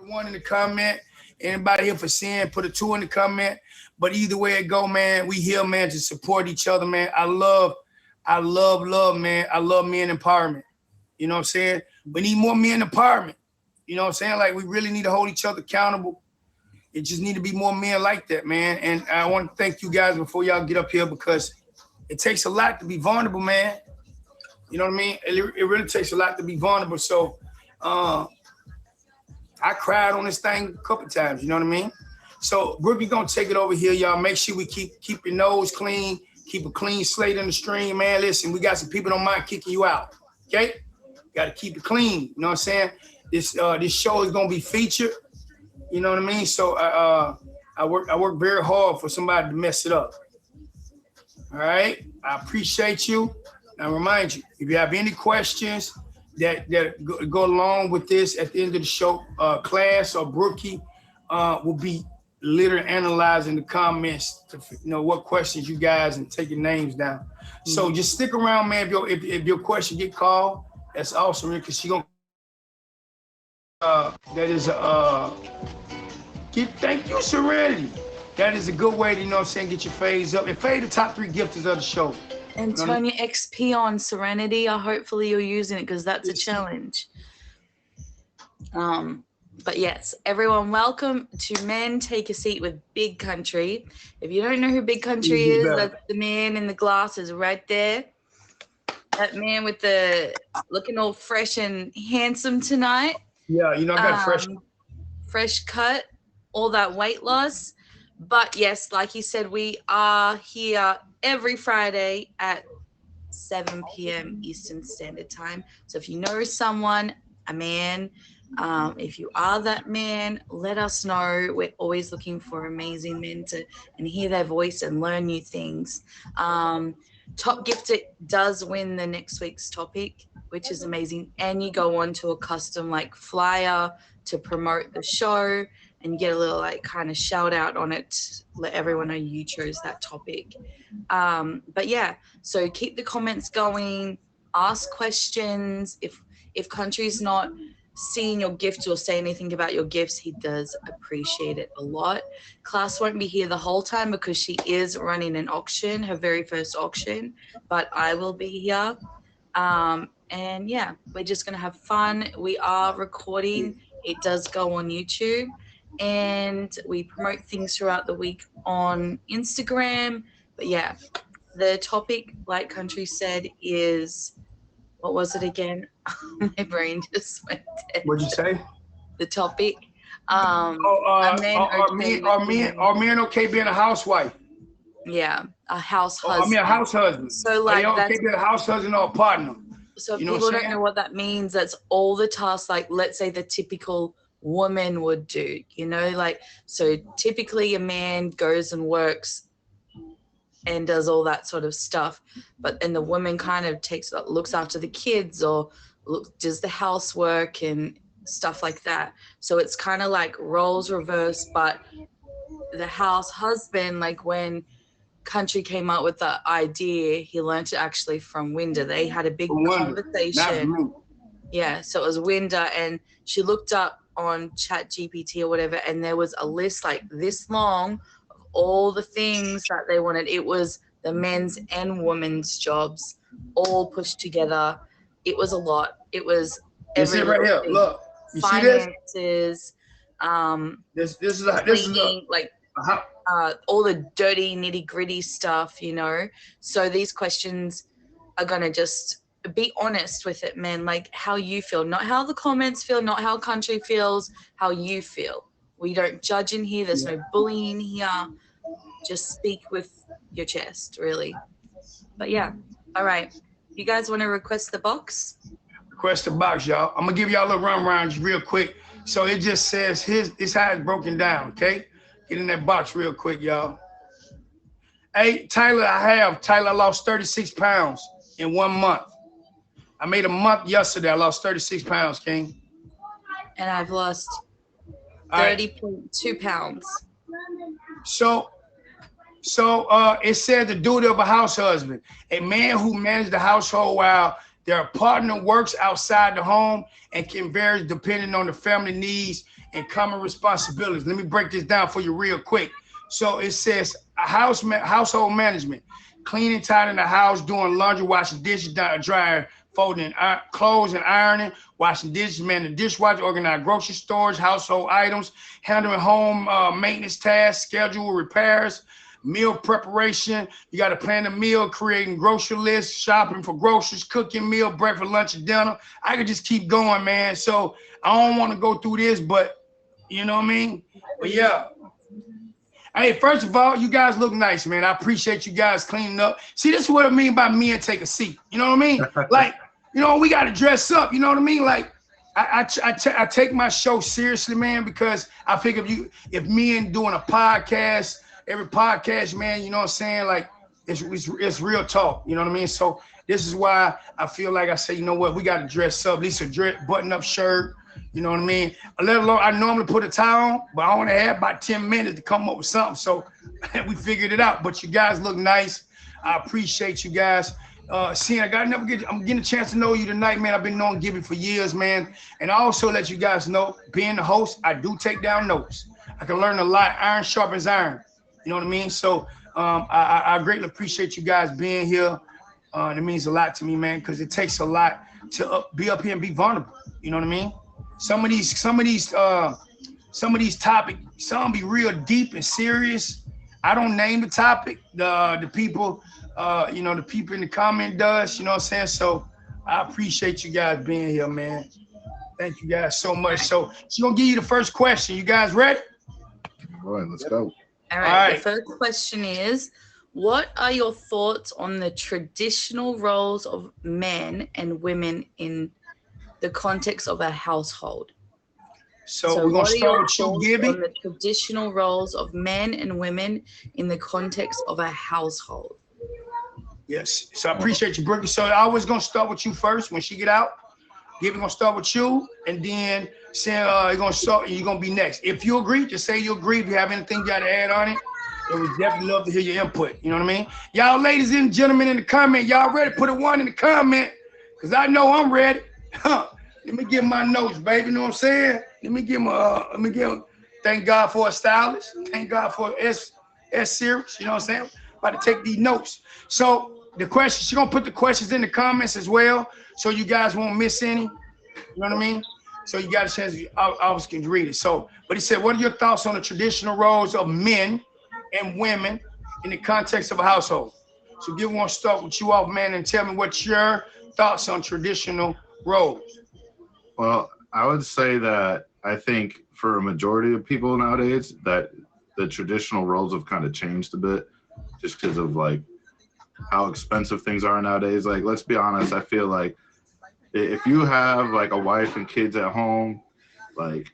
1 in the comment. Anybody here for sin, put a 2 in the comment. But either way it go, man, we here, man, to support each other, man. I love, man. I love men empowerment. You know what I'm saying? We need more men empowerment. You know what I'm saying? Like, we really need to hold each other accountable. It just need to be more men like that, man. And I want to thank you guys before y'all get up here, because it takes a lot to be vulnerable, man. You know what I mean? It really takes a lot to be vulnerable. So I cried on this thing a couple times, you know what I mean? So Brookie gonna take it over here, y'all. Make sure we keep your nose clean, keep a clean slate in the stream, man. Listen, we got some people don't mind kicking you out, okay? Got to keep it clean, you know what I'm saying? This show is gonna be featured, you know what I mean? So I work very hard for somebody to mess it up. All right, I appreciate you. Now remind you, if you have any questions that go along with this at the end of the show, Class or Brookie will be literally analyzing the comments to know what questions you guys and taking names down. So just stick around, man. If your question get called, that's awesome, because she gonna thank you, Serenity. That is a good way to, you know what I'm saying, get your fades up. And fade the top 3 gifters of the show. Antonia XP on Serenity. Hopefully you're using it, because that's a challenge. But yes, everyone, welcome to Men Take a Seat with Big Country. If you don't know who Big Country is, that's the man in the glasses right there. That man with the looking all fresh and handsome tonight. Yeah, you know, I got fresh cut, all that weight loss. But yes, like he said, we are here every Friday at 7 p.m. Eastern Standard Time. So if you know someone, a man, if you are that man, let us know. We're always looking for amazing men and hear their voice and learn new things. Top Gifter does win the next week's topic, which is amazing. And you go on to a custom like flyer to promote the show, and you get a little like kind of shout out on it, let everyone know you chose that topic. But yeah, so keep the comments going, ask questions. If Country's not seeing your gift or say anything about your gifts, he does appreciate it a lot. Class won't be here the whole time because she is running an auction, her very first auction, but I will be here. And yeah, we're just gonna have fun. We are recording, it does go on YouTube, and we promote things throughout the week on Instagram. But yeah, the topic, like Country said, is, what was it again? My brain just went dead. What'd you say? The topic. Are men okay being a housewife? Yeah, a house husband. I mean, a house husband. So like, are they okay being a house husband or a partner? So if people don't know what that means, that's all the tasks, like let's say the typical woman would do, you know, like, so typically a man goes and works and does all that sort of stuff, but then the woman kind of looks after the kids or does the housework and stuff like that. So it's kind of like roles reversed, but the house husband, like when Country came up with the idea, he learned it actually from Winda. They had a big conversation. Yeah, so it was Winda, and she looked up on ChatGPT or whatever, and there was a list like this long of all the things that they wanted. It was the men's and women's jobs all pushed together. It was a lot. It was every right here. Thing. Look, you finances, see this is like all the dirty nitty gritty stuff, you know. So these questions are gonna just be honest with it, man. Like how you feel, not how the comments feel, not how Country feels, how you feel. We don't judge in here. There's no bullying here. Just speak with your chest, really. But yeah, all right. You guys want to request the box? Request the box, y'all. I'm gonna give y'all a little run around real quick. So it just says it's how it's broken down, okay? Get in that box real quick, y'all. Hey, Tyler, I lost 36 pounds in 1 month. I made a month yesterday. I lost 36 pounds, King. And I've lost 30.2 pounds. So it said the duty of a house husband, a man who manages the household while their partner works outside the home and can vary depending on the family needs and common responsibilities. Let me break this down for you real quick. So it says household management, cleaning, tidying the house, doing laundry, washing dishes, drying, folding clothes and ironing, washing dishes, manning the dishwasher, organize grocery stores, household items, handling home maintenance tasks, schedule repairs, meal preparation. You got to plan a meal, creating grocery lists, shopping for groceries, cooking meal, breakfast, lunch, and dinner. I could just keep going, man. So I don't want to go through this, but you know what I mean? But yeah. Hey, first of all, you guys look nice, man. I appreciate you guys cleaning up. See, this is what I mean by men take a seat. You know what I mean? Like, you know, we got to dress up. You know what I mean? Like, I take my show seriously, man, because I figure if men doing a podcast, every podcast, man, you know what I'm saying? Like, it's real talk. You know what I mean? So this is why I feel like I say, you know what? We got to dress up, at least a button-up shirt. You know what I mean? Let alone, I normally put a tie on, but I only have about 10 minutes to come up with something. So we figured it out. But you guys look nice. I appreciate you guys. I'm getting a chance to know you tonight, man. I've been knowing Gibby for years, man. And I also let you guys know, being the host, I do take down notes. I can learn a lot. Iron sharpens iron. You know what I mean? So I greatly appreciate you guys being here. It means a lot to me, man, because it takes a lot to be up here and be vulnerable. You know what I mean? Some of these topics, some be real deep and serious. I don't name the topic. The people, the people in the comment does. You know what I'm saying? So I appreciate you guys being here, man. Thank you guys so much. So she's gonna give you the first question. You guys ready? All right, let's go. All right. The first question is, what are your thoughts on the traditional roles of men and women in the context of a household? So we're gonna start with you, Gibby. On the traditional roles of men and women in the context of a household. Yes. So I appreciate you, Brookie. So I was gonna start with you first when she get out. Gibby gonna start with you, and then you're gonna be next. If you agree, just say you agree. If you have anything you gotta add on it, we would definitely love to hear your input. You know what I mean? Y'all ladies and gentlemen in the comment, y'all ready? Put a 1 in the comment, because I know I'm ready. Let me get my notes, baby. You know what I'm saying? Let me give thank God for a stylist. Thank God for S series. You know what I'm saying? About to take these notes. So the questions, she's gonna put the questions in the comments as well, so you guys won't miss any. You know what I mean? So you got a chance, I can read it. So, but he said, what are your thoughts on the traditional roles of men and women in the context of a household? So Gibby wants to start with you off, man, and tell me what your thoughts on traditional roles. Well, I would say that I think for a majority of people nowadays that the traditional roles have kind of changed a bit just because of like how expensive things are nowadays. Like, let's be honest, I feel like if you have like a wife and kids at home, like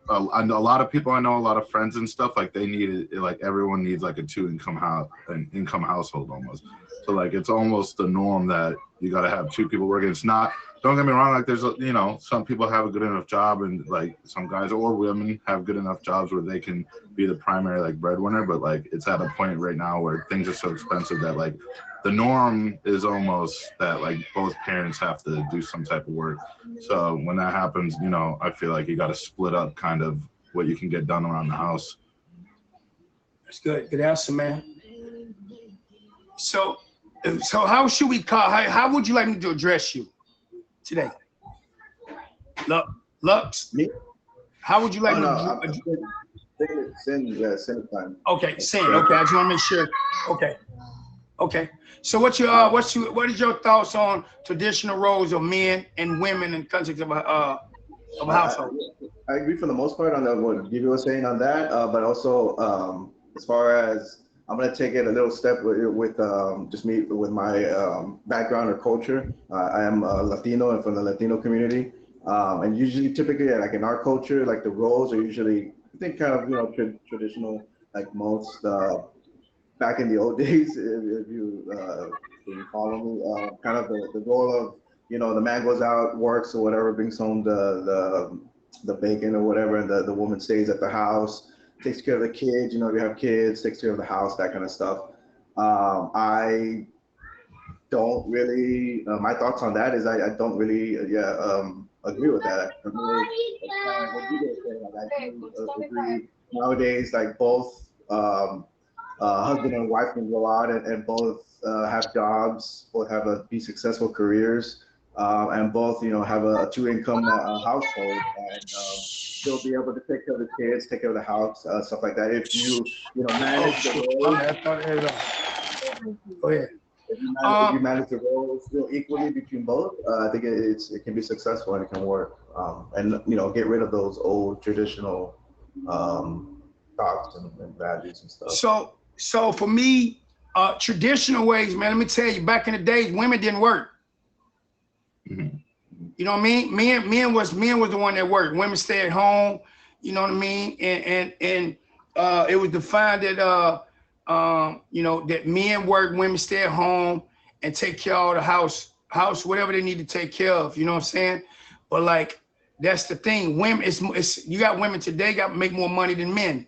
a lot of people I know, a lot of friends and stuff, like they need it, like everyone needs like a income household almost. So like it's almost the norm that you got to have 2 people working. It's not, don't get me wrong, like there's, some people have a good enough job, and like some guys or women have good enough jobs where they can be the primary like breadwinner, but like it's at a point right now where things are so expensive that like the norm is almost that like both parents have to do some type of work. So when that happens, I feel like you got to split up kind of what you can get done around the house. That's good. Good answer, man. So how should we call? How would you like me to address you today? Lux? Me? How would you like Sin time. Okay, Sin. Okay, I just want to make sure. Okay. So what is your thoughts on traditional roles of men and women in the context of a household? I agree for the most part on what Gibby was saying on that, but also as far as I'm gonna take it a little step with just me with my background or culture. I am Latino and from the Latino community, and usually, typically, like in our culture, like the roles are usually, I think, kind of traditional, like most back in the old days. If you follow me, kind of the role of the man goes out, works or whatever, brings home the bacon or whatever, and the woman stays at the house, takes care of the kids, if you have kids, takes care of the house, that kind of stuff. I don't really, my thoughts on that is I don't really, agree with that. I really, what you guys say, like, I do agree. Nowadays, like both husband and wife can go out and both have jobs, both have be successful careers, and both have a two-income household, and still be able to take care of the kids, take care of the house, stuff like that. If you Oh manage the shit! My roles, bad. I thought it was, go ahead. if you manage the roles still equally between both, I think it can be successful and it can work. And get rid of those old traditional thoughts and values and stuff. So for me, traditional ways, man. Let me tell you, back in the days, women didn't work. Mhm. You know what I mean? Men was the one that worked. Women stay at home. You know what I mean? And it was defined that that men work, women stay at home and take care of the house, whatever they need to take care of. You know what I'm saying? But like that's the thing. Women, it's you got women today got to make more money than men.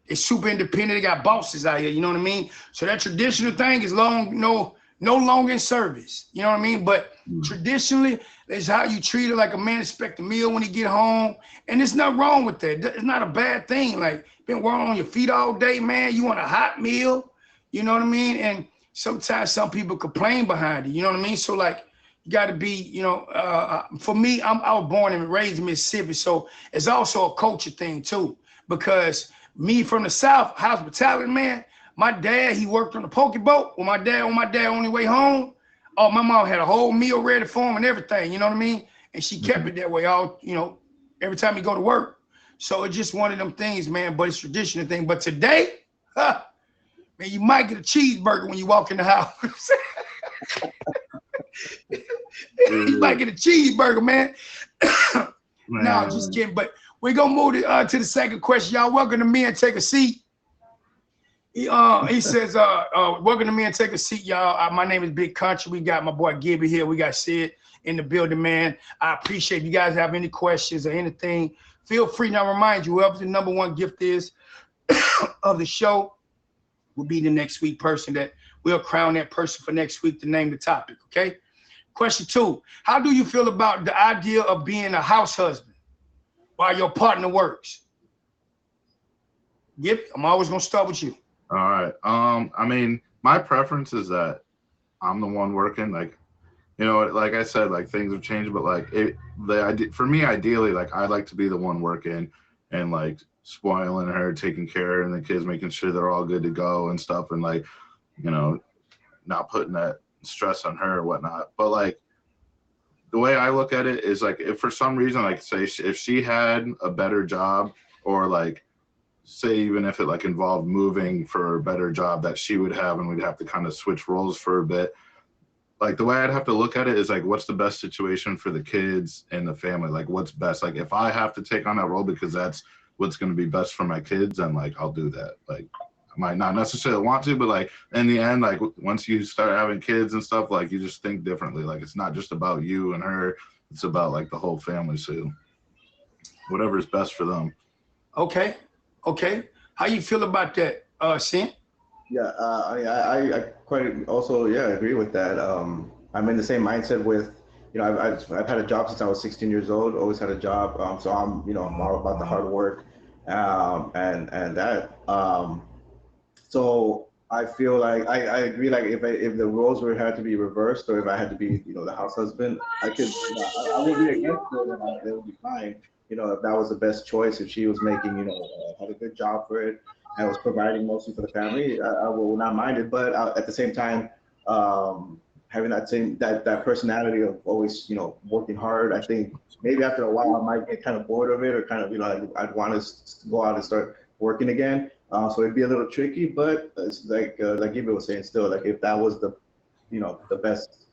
They're super independent. They got bosses out here. You know what I mean? So that traditional thing is no longer in service. You know what I mean? But traditionally, that's how you treat it. Like a man expect a meal when he get home, and there's nothing wrong with that. It's not a bad thing. Like been working on your feet all day, man. You want a hot meal. You know what I mean? And sometimes some people complain behind it. You know what I mean? So like you got to be, for me, I was born and raised in Mississippi, so it's also a culture thing too. Because me from the South, hospitality, man. My dad, he worked on the poke boat. On my dad only way home, oh, my mom had a whole meal ready for him and everything. You know what I mean? And she kept it that way all, every time he go to work. So it's just one of them things, man. But it's traditional thing. But today, man, you might get a cheeseburger when you walk in the house. You might get a cheeseburger, man. No, just kidding. But we're gonna move to the second question. Y'all welcome to me and take a seat. He says, welcome to me and take a seat, y'all. My name is Big Country. We got my boy Gibby here. We got Sid in the building, man. I appreciate if you guys have any questions or anything. Feel free. Now, remind you, whoever the number one gift is of the show will be the next week person that we'll crown that person for next week to name the topic, okay? Question 2, how do you feel about the idea of being a house husband while your partner works? Gibby, I'm always going to start with you. All right. I mean, my preference is that I'm the one working. Like, like I said, like things have changed, but like for me, ideally, like I like to be the one working and like spoiling her, taking care of the kids, making sure they're all good to go and stuff, and like, not putting that stress on her or whatnot. But like the way I look at it is like if for some reason, like say if she had a better job or like say even if it like involved moving for a better job that she would have and we'd have to kind of switch roles for a bit, like the way I'd have to look at it is like what's the best situation for the kids and the family, like what's best. Like if I have to take on that role because that's what's going to be best for my kids, then like I'll do that. Like I might not necessarily want to, but like in the end, like once you start having kids and stuff, like you just think differently. Like it's not just about you and her, it's about like the whole family. So whatever is best for them. Okay. How you feel about that, Sin? Yeah, I quite also agree with that. I'm in the same mindset with I've had a job since I was 16 years old. Always had a job, so I'm all about the hard work, and that. So I feel like I agree. Like if the roles were had to be reversed, or if I had to be the house husband, I could I would be against it, and it would be fine. If that was the best choice, if she was making had a good job for it and was providing mostly for the family, I will not mind it. But at the same time, having that personality of always working hard, I think maybe after a while I might get kind of bored of it, or kind of I'd want to go out and start working again. So it'd be a little tricky, but it's like Ibe was saying, still like if that was the best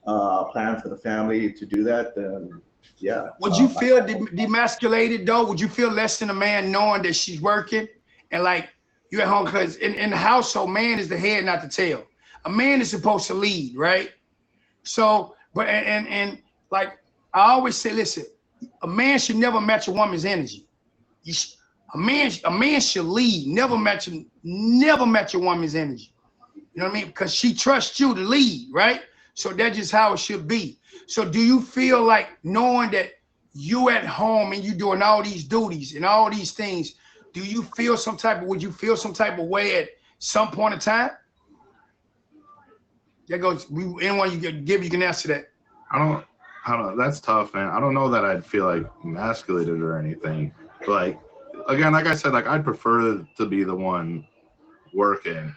plan for the family to do that, then yeah. Would you feel demasculated though? Would you feel less than a man knowing that she's working and like you at home? Because in the household, man is the head, not the tail. A man is supposed to lead, right? So, but and like I always say, listen, a man should never match a woman's energy. A man should lead, never match a woman's energy. You know what I mean? Because she trusts you to lead, right? So that's just how it should be. So do you feel like knowing that you at home and you doing all these duties and all these things, would you feel some type of way at some point in time? That goes, anyone you can give, you can answer that. I don't, that's tough, man. I don't know that I'd feel like emasculated or anything. But like, again, like I said, like I'd prefer to be the one working.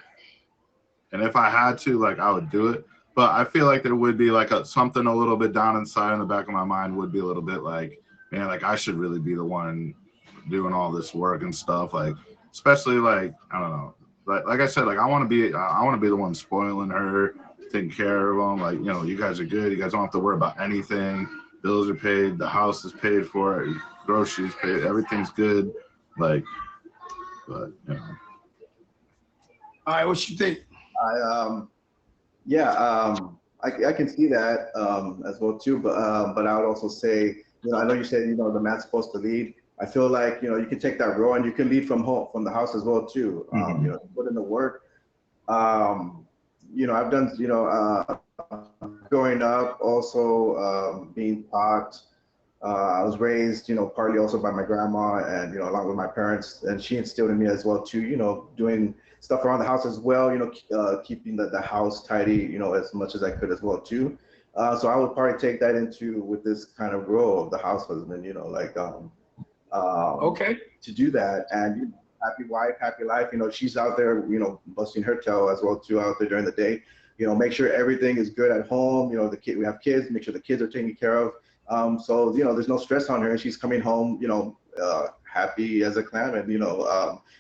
And if I had to, like I would do it. But I feel like there would be like something a little bit down inside in the back of my mind would be a little bit like, man, like I should really be the one doing all this work and stuff. Like, especially like, I don't know. Like I said, like I want to be the one spoiling her, taking care of them. Like, you guys are good. You guys don't have to worry about anything. Bills are paid. The house is paid for. Groceries paid. Everything's good. Like, but All right, what you think? I can see that as well too, but I would also say, I know you said the man's supposed to lead. I feel like you can take that role and you can lead from home, from the house as well too. Put in the work. I've done growing up also being taught. I was raised, partly also by my grandma and, along with my parents, and she instilled in me as well too, doing stuff around the house as well, keeping the house tidy, as much as I could as well too. So I would probably take that into with this kind of role of the house husband, Okay. to do that. And happy wife, happy life, she's out there, busting her tail as well too out there during the day, make sure everything is good at home, we have kids, make sure the kids are taken care of. So there's no stress on her, and she's coming home, happy as a clam, and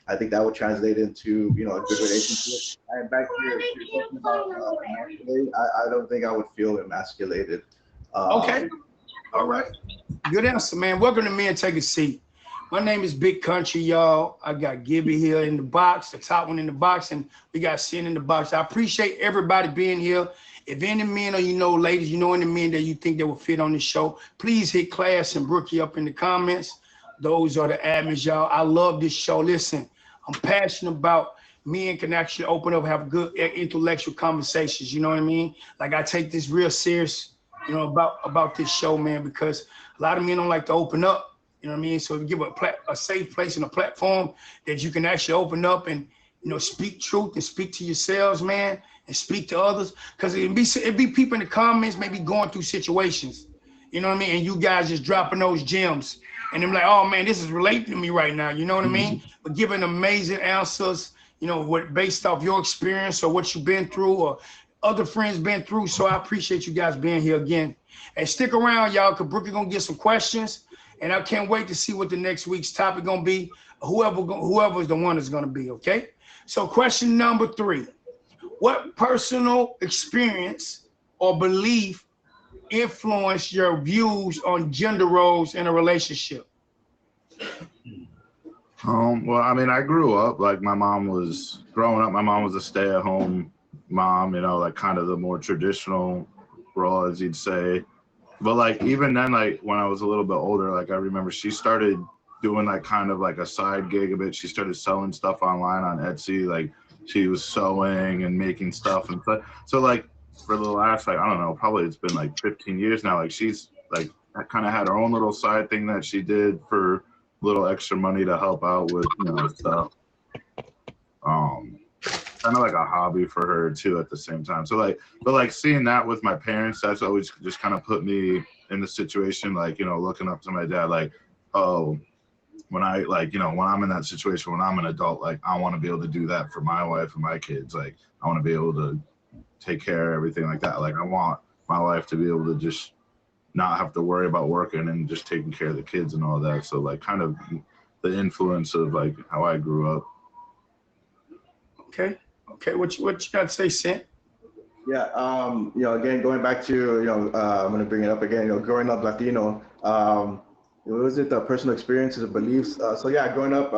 I think that would translate into a good relationship. And back to your question about emasculated, I don't think I would feel emasculated. Okay, all right, good answer, man. Welcome to Men Take a Seat. My name is Big Country, y'all. I got Gibby here in the box, the top one in the box, and we got Sin in the box. I appreciate everybody being here. If any men or ladies, any men that you think that will fit on the show, please hit Class and Brookie up in the comments. Those are the admins, y'all. I love this show. Listen, I'm passionate about men can actually open up, have good intellectual conversations. You know what I mean? Like I take this real serious, about this show, man, because a lot of men don't like to open up. You know what I mean? So give a safe place and a platform that you can actually open up and, speak truth and speak to yourselves, man, and speak to others. Because it'd be people in the comments maybe going through situations, you know what I mean? And you guys just dropping those gems. And they're like, oh, man, this is relating to me right now. You know what I mean? But giving amazing answers, what based off your experience or what you've been through or other friends been through. So I appreciate you guys being here again. And stick around, y'all, because Brookie going to get some questions. And I can't wait to see what the next week's topic gonna be. Whoever's the one is gonna be, okay? So question number 3, what personal experience or belief influenced your views on gender roles in a relationship? Well, I mean, I grew up like my mom was a stay-at-home mom, like kind of the more traditional role, as you'd say. But like even then, like when I was a little bit older, like I remember she started doing like kind of like a side gig a bit. She started selling stuff online on Etsy. Like she was sewing and making stuff and stuff. So like for the last, like, I don't know, probably it's been like 15 years now. Like she's like kind of had her own little side thing that she did for little extra money to help out with, stuff. Kind of like a hobby for her too at the same time. So like, but like seeing that with my parents, that's always just kind of put me in the situation, like, looking up to my dad, like, oh, when I like, when I'm in that situation, when I'm an adult, like I want to be able to do that for my wife and my kids. Like I want to be able to take care of everything like that. Like I want my wife to be able to just not have to worry about working and just taking care of the kids and all that. So like kind of the influence of like how I grew up. Okay, what you got to say, Sin? Yeah, again, going back to, I'm going to bring it up again, growing up Latino, was it the personal experiences or beliefs? So yeah, growing up,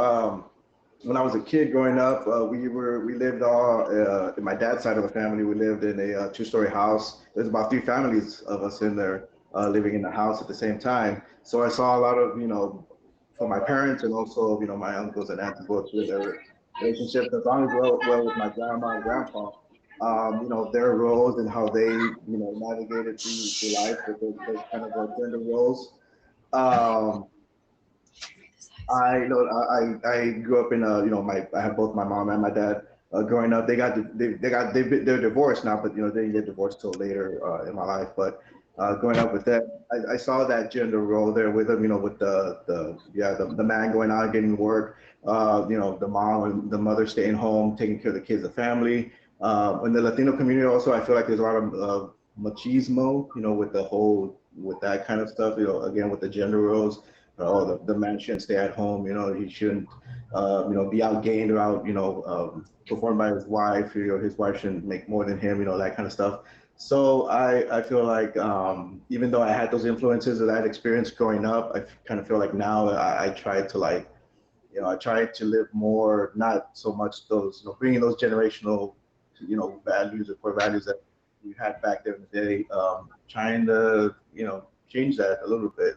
when I was a kid growing up, we lived all, in my dad's side of the family, we lived in a 2-story house. There's about 3 families of us in there living in the house at the same time. So I saw a lot of, from my parents and also, my uncles and aunts go through their relationships as long as well with my grandma and grandpa. Their roles and how they, navigated through life with those kind of gender roles. um, I grew up in I have both my mom and my dad. Growing up, they're divorced now, but they didn't get divorced till later in my life. But growing up with that, I saw that gender role there with them. With the man going out getting work. The mom and the mother staying home, taking care of the kids, the family. In the Latino community, also, I feel like there's a lot of machismo. With that kind of stuff. Again with the gender roles. The man shouldn't stay at home. He shouldn't, be outgained or out, performed by his wife. His wife shouldn't make more than him. That kind of stuff. So I feel like even though I had those influences of that experience growing up, I kind of feel like now I try to I try to live more, not so much those, bringing those generational, values or core values that we had back there in the day, trying to, change that a little bit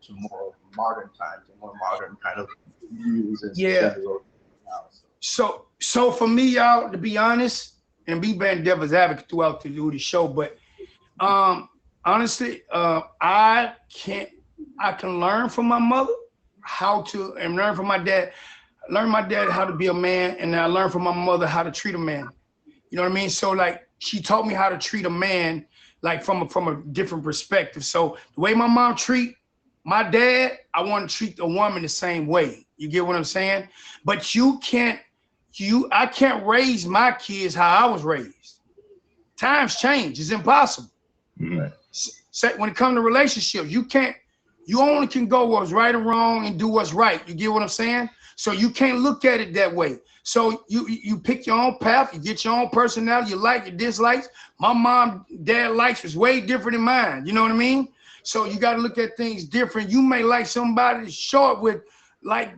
to more modern times and more modern kind of views and Yeah. now. So for me, y'all, to be honest, and be being devil's advocate throughout the show, but honestly, I can learn from my mother and learn from my dad. Learn my dad how to be a man, and I learned from my mother how to treat a man. You know what I mean? So like she taught me how to treat a man like from a different perspective. So the way my mom treat my dad, I want to treat the woman the same way. You get what I'm saying? But I can't raise my kids how I was raised. Times change. It's impossible. Right. So when it comes to relationships, you only can go what's right and wrong and do what's right. You get what I'm saying? So you can't look at it that way. So you pick your own path, you get your own personality, you like, your dislikes. My mom, dad likes was way different than mine. You know what I mean? So you got to look at things different. You may like somebody that's short with like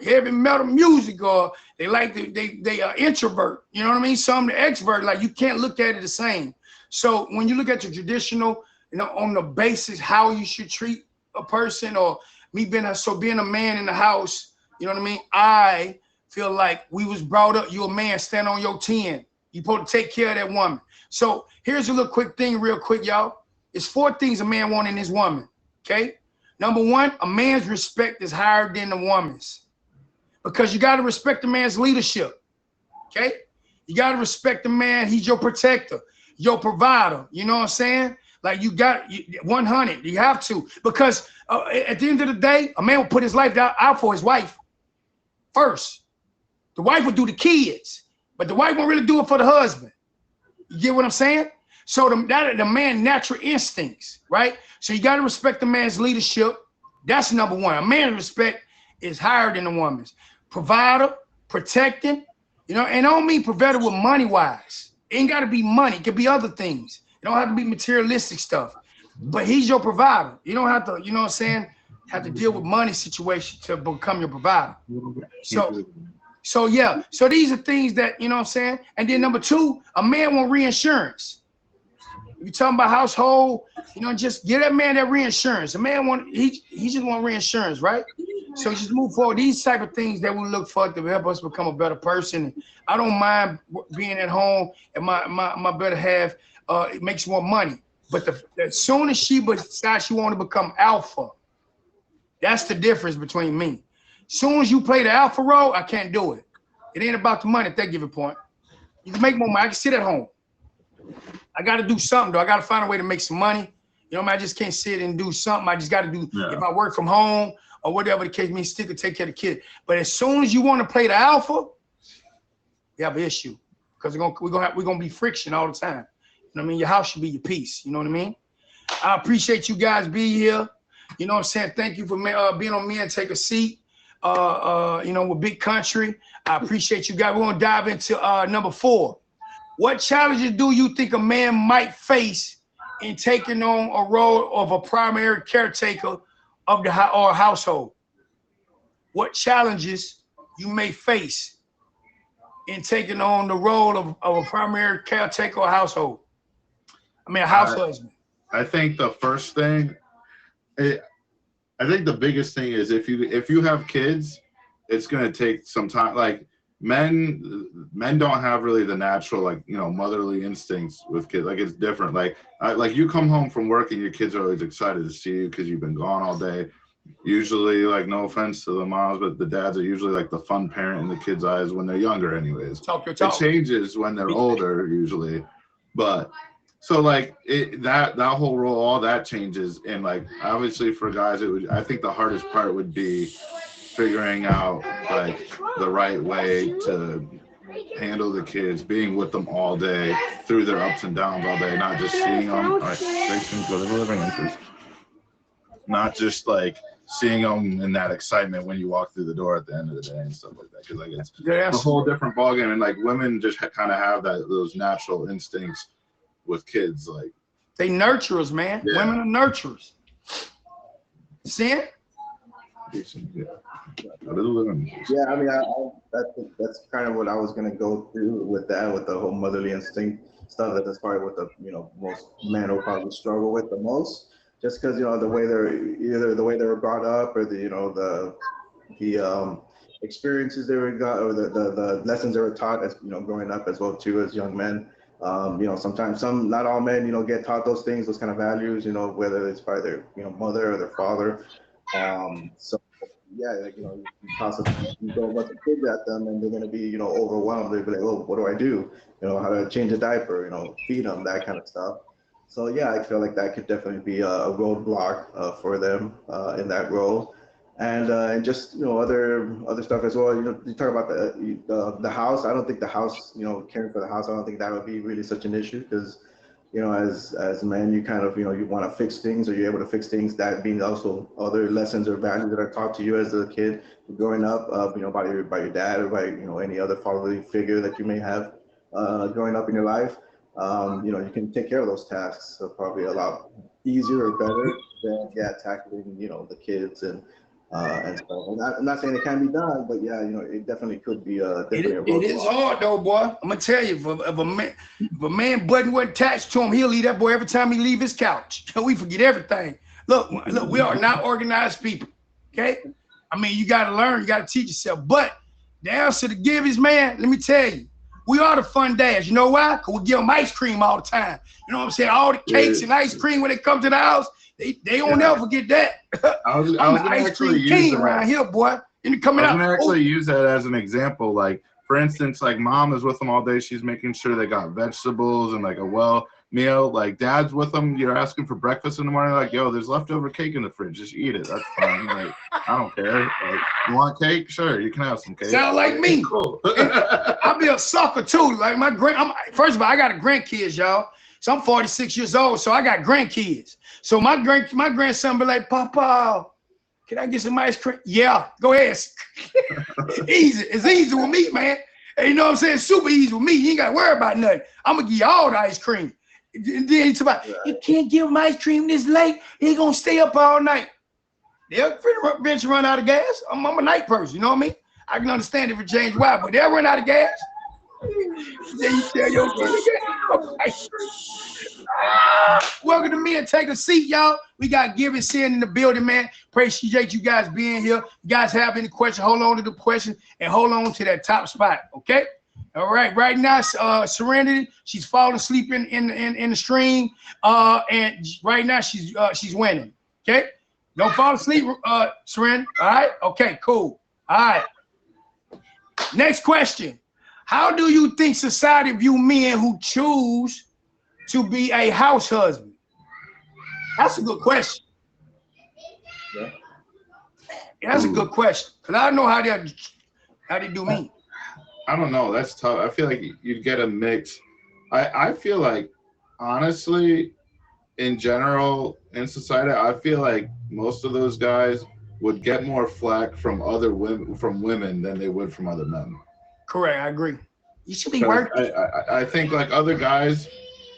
heavy metal music, or they like they are introvert. You know what I mean? Some the extrovert. Like you can't look at it the same. So when you look at the traditional, on the basis how you should treat a person, or me being a man in the house, you know what I mean? I feel like we was brought up, you a man, stand on your 10. You supposed to take care of that woman. So here's a little quick thing real quick, y'all. It's 4 things a man wants in his woman, okay? Number 1, a man's respect is higher than the woman's, because you got to respect the man's leadership, okay? You got to respect the man. He's your protector, your provider. You know what I'm saying? Like you got 100. You have to, because at the end of the day, a man will put his life out for his wife first. The wife will do the kids, but the wife won't really do it for the husband. You get what I'm saying? So the man's natural instincts, right? So you got to respect the man's leadership. That's number 1. A man's respect is higher than a woman's. Provider, protecting, and I don't mean provider with money wise. It ain't got to be money. It could be other things. It don't have to be materialistic stuff. But he's your provider. You don't have to, you know what I'm saying, have to deal with money situation to become your provider. So yeah. So these are things that, you know what I'm saying? And then number 2, a man wants reinsurance. If you're talking about household, just get that man that reinsurance. A man he just want reinsurance, right? So just move forward. These type of things that we look for to help us become a better person. I don't mind being at home, and my better half it makes more money. But as soon as she decides she want to become alpha, that's the difference between me. As soon as you play the alpha role, I can't do it. It ain't about the money at that given point. You can make more money. I can sit at home. I got to do something, though. I got to find a way to make some money. You know, I just can't sit and do something. I just got to do, if I work from home or whatever the case may be, still can take care of the kid. But as soon as you want to play the alpha, you have an issue, because we're gonna be friction all the time. You know what I mean? Your house should be your peace. You know what I mean? I appreciate you guys being here. You know what I'm saying? Thank you for being on Me and Take a Seat. With Big Country. I appreciate you guys. We're gonna dive into number 4. What challenges do you think a man might face in taking on a role of a primary caretaker of the household? What challenges you may face in taking on the role of a primary caretaker or household? I mean, a house husband. I think the first thing, I think the biggest thing is if you have kids, it's going to take some time. Like men don't have really the natural, like, you know, motherly instincts with kids. Like, it's different. Like you come home from work and your kids are always excited to see you because you've been gone all day. Usually, like, no offense to the moms, but the dads are usually like the fun parent in the kids' eyes when they're younger anyways. Talk your talk. It changes when they're older usually. But so like that whole role, all that changes. And like obviously for guys, I think the hardest part would be figuring out like the right way to handle the kids, being with them all day through their ups and downs all day, not just seeing them. All right, go to the living room, please. Not just like seeing them in that excitement when you walk through the door at the end of the day and stuff like that. Because like it's a whole different ballgame, and like women just kind of have those natural instincts with kids. Like they nurturers, man. Yeah. Women are nurturers. See it? Yeah, I mean, that's kind of what I was gonna go through with that, with the whole motherly instinct stuff. That's probably what the most men will probably struggle with the most, just because the way they were brought up, or the experiences they were got, or the lessons they were taught as growing up as well too as young men. Sometimes not all men get taught those things, those kind of values. Whether it's by their mother or their father. So yeah, like, you possibly go a bunch of kids at them and they're going to be, overwhelmed. They'll be like, oh, what do I do? How to change a diaper, feed them, that kind of stuff. So yeah, I feel like that could definitely be a roadblock for them in that role. And just, other stuff as well. You talk about the house. I don't think the house, caring for the house, I don't think that would be really such an issue, because as men, you kind of, you want to fix things, or you're able to fix things. That being also other lessons or values that are taught to you as a kid growing up, by your dad, or by, any other fatherly figure that you may have growing up in your life. You can take care of those tasks, so probably a lot easier or better than tackling, the kids and stuff. I'm not saying it can be done, but yeah, it definitely could be it is hard though, boy. I'm gonna tell you, if a man button wasn't attached to him, he'll leave that boy every time he leave his couch. We forget everything. Look, we are not organized people. Okay, I mean, you gotta learn, you gotta teach yourself. But the answer to give is, man, let me tell you, we are the fun dads. You know why? Because we give them ice cream all the time. You know what I'm saying? All the cakes and ice cream when they come to the house. They don't never forget that. I'm the ice cream king around here, boy. And coming out. I was gonna actually use that as an example. Like, for instance, like mom is with them all day. She's making sure they got vegetables and like a meal. Like dad's with them. You're asking for breakfast in the morning. Like, yo, there's leftover cake in the fridge. Just eat it. That's fine. Like, I don't care. Like, you want cake? Sure, you can have some cake. Sound like me. Cool. I'll be a sucker too. Like first of all, I got grandkids, y'all. So I'm 46 years old. So I got grandkids. So my grandson be like, Papa, can I get some ice cream? Yeah, go ahead. Easy. It's easy with me, man. And you know what I'm saying? Super easy with me. You ain't got to worry about nothing. I'm going to give you all the ice cream. And then he's about, you can't give him ice cream this late. He going to stay up all night. They'll eventually run out of gas. I'm a night person, you know what I mean? I can understand if it changed why, but they'll run out of gas. Then you tell your kids, ice cream. Welcome to me and take a seat, y'all. We got Give and Sin in the building, man. Appreciate you guys being here. You guys have any questions, hold on to the question and hold on to that top spot, okay? All right, right now, Serenity, she's falling asleep in the stream, and right now she's winning, okay? Don't fall asleep, Serenity, all right? Okay, cool, all right. Next question. How do you think society view men who choose to be a house husband? That's a good question. Yeah, that's a good question. Cause I don't know how they do me. I don't know. That's tough. I feel like you'd get a mix. I feel like, honestly, in general, in society, I feel like most of those guys would get more flack from women than they would from other men. Correct, I agree. You should be working. I think like other guys,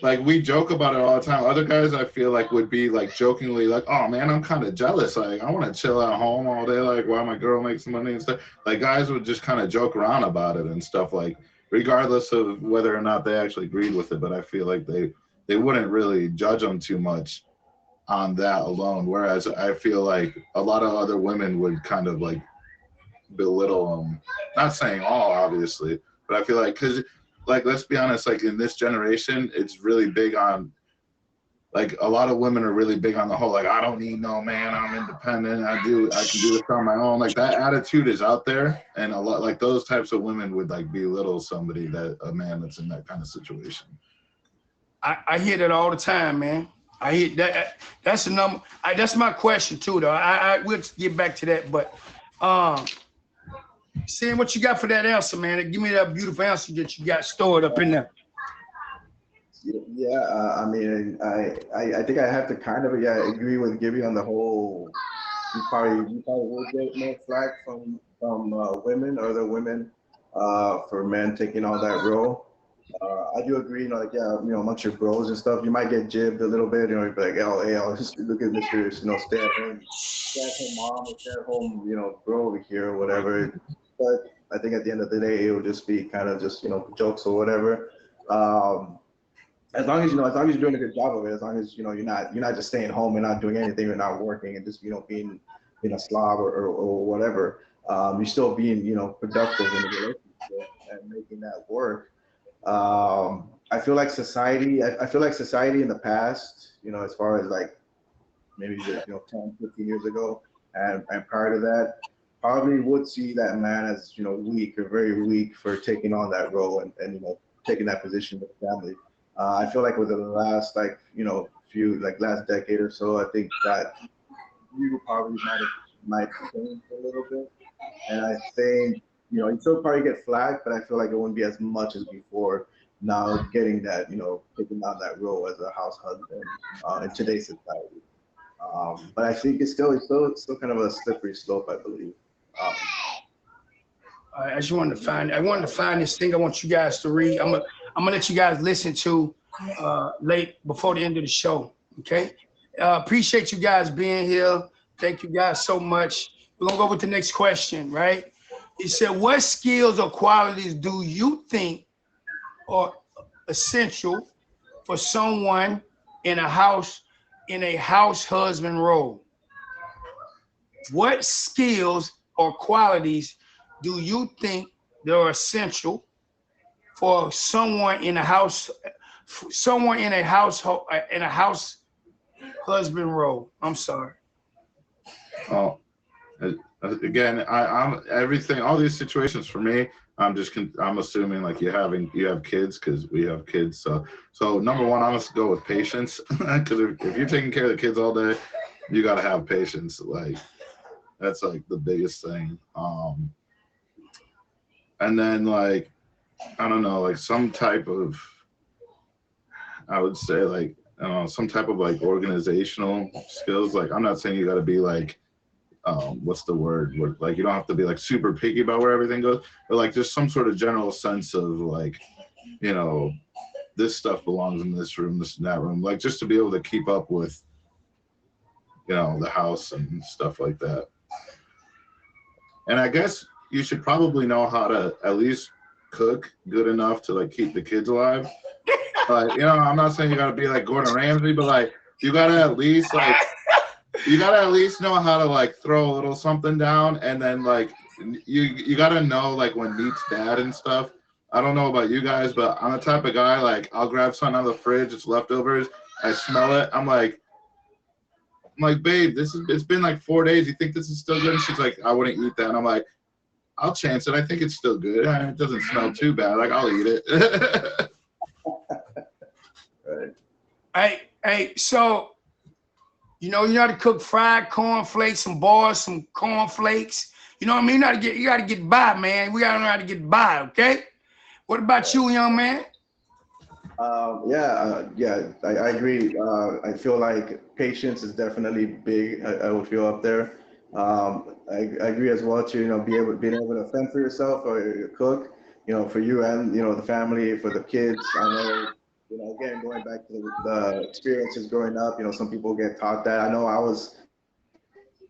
like we joke about it all the time. Other guys I feel like would be like jokingly like, oh man, I'm kind of jealous. Like I want to chill at home all day, like while my girl makes money and stuff. Like guys would just kind of joke around about it and stuff, like regardless of whether or not they actually agreed with it. But I feel like they wouldn't really judge them too much on that alone. Whereas I feel like a lot of other women would kind of like belittle them not saying all, obviously, but I feel like, because, like, let's be honest, like, in this generation, it's really big on, like, a lot of women are really big on the whole, like, I don't need no man, I'm independent, I can do this on my own. Like, that attitude is out there, and a lot, like, those types of women would, like, belittle somebody, a man that's in that kind of situation. I hear that all the time, man. I hear that. That's the number. That's my question too, though. I will get back to that, but seeing what you got for that answer, man. Give me that beautiful answer that you got stored up in there. Yeah, I mean, I think I have to kind of agree with Gibby on the whole. You probably will get more flack from women, other women, for men taking on that role. I do agree, like, amongst your bros and stuff, you might get jibbed a little bit, you'd be like, oh, hey, I'll just look at Mr. Stay at home mom or stay at home, bro over here or whatever. But I think at the end of the day, it will just be kind of just, jokes or whatever. As long as you're doing a good job of it, as long as you're not just staying home and not doing anything, you're not working and just being a slob or whatever, you're still being productive in the relationship and making that work. I feel like society in the past, as far as like maybe 10, 15 years ago and prior to that, probably would see that man as weak or very weak for taking on that role and taking that position with the family. I feel like within the last last decade or so, I think that we probably might change a little bit, and I think you still probably get flagged, but I feel like it wouldn't be as much as before. Now getting that taking on that role as a house husband in today's society, but I think it's still kind of a slippery slope, I believe. I just wanted to find this thing I want you guys to read. I'm gonna let you guys listen to late before the end of the show. Okay. Appreciate you guys being here. Thank you guys so much. We're gonna go with the next question, right? It said, what skills or qualities do you think are essential for someone in a house husband role? What skills or qualities do you think that are essential for someone in a house husband role? I'm sorry. Oh, again, I'm everything. All these situations for me, I'm assuming like you have kids, because we have kids. So number one, I'm gonna go with patience, because if you're taking care of the kids all day, you gotta have patience. Like, that's like the biggest thing. And then, like, I don't know, like some type of, I would say, like, I don't know, some type of like organizational skills. Like, I'm not saying you got to be like, what's the word? Like, you don't have to be like super picky about where everything goes, but like just some sort of general sense of like, this stuff belongs in this room, this and that room. Like, just to be able to keep up with, the house and stuff like that. And I guess you should probably know how to at least cook good enough to like keep the kids alive. Like, I'm not saying you gotta be like Gordon Ramsay, but like you gotta at least know how to like throw a little something down, and then like you gotta know like when meat's bad and stuff. I don't know about you guys, but I'm the type of guy, like, I'll grab something out of the fridge, it's leftovers, I smell it, I'm like, babe, it's been like 4 days, you think this is still good? And she's like, I wouldn't eat that. And I'm like, I'll chance it, I think it's still good. It doesn't smell too bad, like, I'll eat it. Right. Hey, so you know how to cook fried cornflakes, some bars, some cornflakes. You know what I mean? You gotta get by, man. We gotta know how to get by, okay? What about you, young man? I agree. I feel like patience is definitely big. I would feel up there. I agree as well to being able to fend for yourself or cook. For you and the family, for the kids. I know. Again, going back to the experiences growing up, some people get taught that. I know I was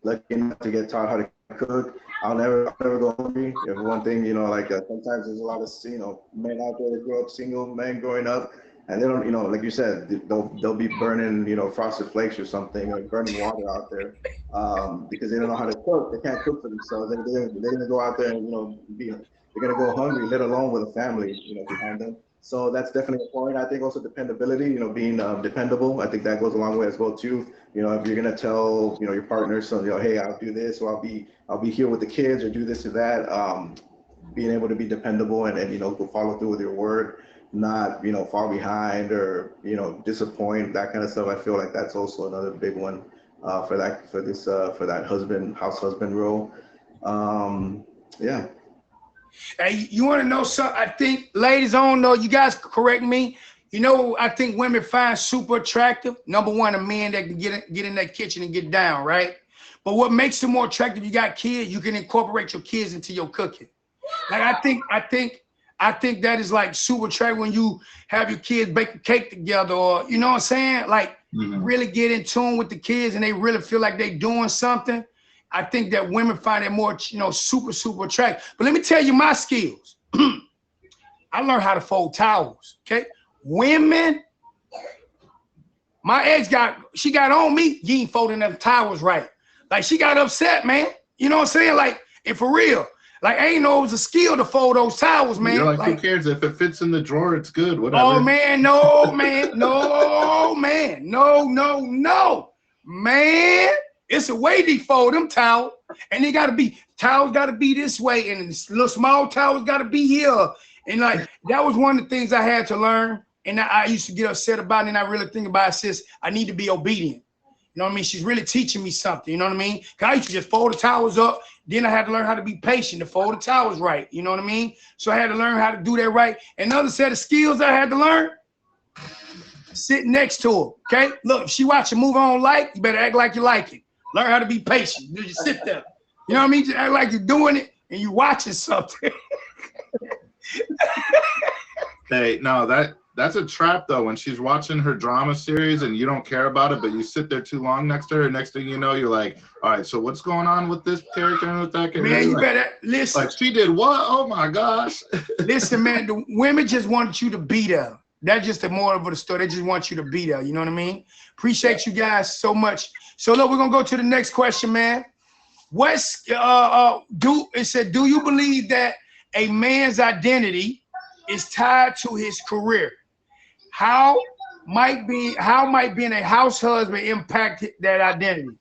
lucky enough to get taught how to cook. I'll never go hungry. If one thing, sometimes there's a lot of, men out there that grow up single men growing up, and they don't, like you said, they'll be burning, frosted flakes or something, or burning water out there, because they don't know how to cook. They can't cook for themselves. They're gonna go out there and, they're gonna go hungry, let alone with a family, behind them. So that's definitely important. I think also dependability, being dependable. I think that goes a long way as well too. If you're gonna tell your partner, so hey, I'll do this, or I'll be here with the kids, or do this or that. Being able to be dependable and go follow through with your word, not fall behind or disappoint, that kind of stuff. I feel like that's also another big one for that house husband role. Yeah. Hey, you want to know something? I think, ladies, I don't know, you guys correct me. I think women find super attractive. Number one, a man that can get in that kitchen and get down, right? But what makes them more attractive, you got kids, you can incorporate your kids into your cooking. Like I think that is like super attractive when you have your kids bake a cake together, or you know what I'm saying? Like really get in tune with the kids and they really feel like they doing something. I think that women find it more, super, super attractive. But let me tell you my skills. I learned how to fold towels, okay? Women, my ex she got on me, you ain't folding them towels right. Like she got upset, man. You know what I'm saying? Like, and for real. Like, I ain't know it was a skill to fold those towels, man. You're like, who cares? If it fits in the drawer, it's good, whatever. Oh, man, no, man. No, man. No. Man, it's a way they fold them towels. And towels got to be this way. And little small towels got to be here. And like, that was one of the things I had to learn. And I used to get upset about it. And I really think about it, sis, I need to be obedient. You know what I mean? She's really teaching me something. You know what I mean? Because I used to just fold the towels up. Then I had to learn how to be patient to fold the towels right. You know what I mean? So I had to learn how to do that right. Another set of skills I had to learn, sit next to her, okay? Look, if she watch a movie I don't like, you better act like you like it. Learn how to be patient. You just sit there. You know what I mean? Just act like you're doing it and you're watching something. Hey, no, that's a trap though. When she's watching her drama series and you don't care about it, but you sit there too long next to her, next thing you know, you're like, all right, so what's going on with this character and with that character? Man, you like, better listen. Like, she did what? Oh my gosh. Listen, man, the women just want you to be there. That's just the moral of the story. They just want you to be there. You know what I mean? Appreciate you guys so much. So look, we're gonna go to the next question, man. It said, do you believe that a man's identity is tied to his career? How might being a house husband impact that identity?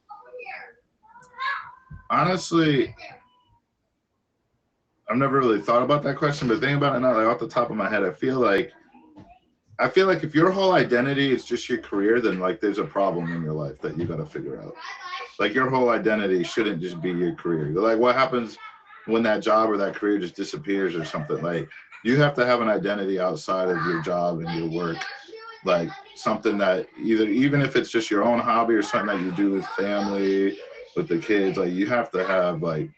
Honestly, I've never really thought about that question, but thinking about it now, like off the top of my head, I feel like if your whole identity is just your career, then like there's a problem in your life that you got to figure out. Like your whole identity shouldn't just be your career. Like what happens when that job or that career just disappears or something? Like you have to have an identity outside of your job and your work. Like something that even if it's just your own hobby or something that you do with family, with the kids, like you have to have like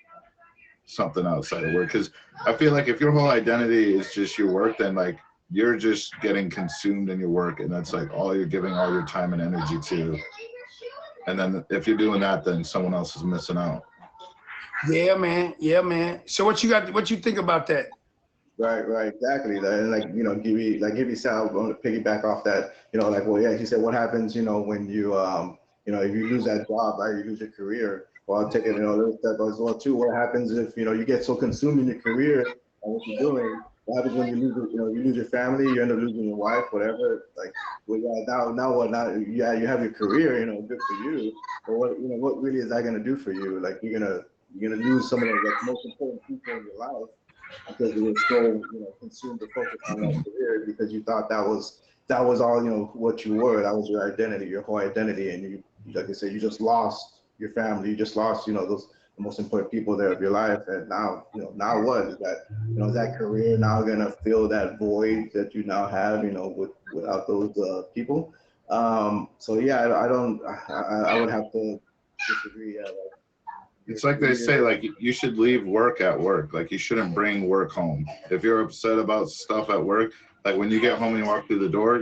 something outside of work. Because I feel like if your whole identity is just your work, then like you're just getting consumed in your work, and that's like all you're giving all your time and energy to. And then if you're doing that, then someone else is missing out. Yeah, man. So what you think about that? Right, exactly. And like, give you Sal, I'm going to piggyback off that, like, well, yeah, he said, what happens, when you, if you lose that job, right, you lose your career. Well, I'll take it, a little step as well too. What happens if, you get so consumed in your career and what you're doing? What happens when you lose your family, you end up losing your wife, whatever. Like, well, yeah, now what? Now, yeah, you have your career, good for you. But what really is that going to do for you? Like, you're gonna lose some of the most important people in your life, because you were so consumed to focus on that career, because you thought that was all what you were. That was your identity, your whole identity, and you, like I said, you just lost your family. You just lost those the most important people there of your life. And now now what is that? Is that career now gonna fill that void that you now have without those people? So yeah, I would have to disagree. It's like they say, like you should leave work at work. Like you shouldn't bring work home. If you're upset about stuff at work, like when you get home and you walk through the door,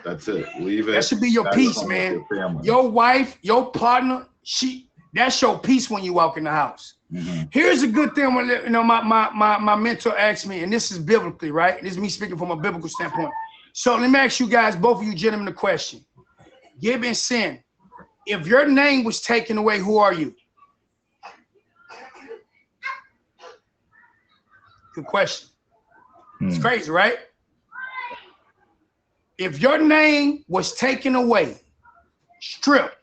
that's it. Leave it. That should be your peace, man. Your wife, your partner, that's your peace when you walk in the house. Mm-hmm. Here's a good thing when my mentor asked me, and this is biblically, right? This is me speaking from a biblical standpoint. So let me ask you guys, both of you gentlemen, a question. Given sin, if your name was taken away, who are you? Good question. It's crazy, right? If your name was taken away, stripped,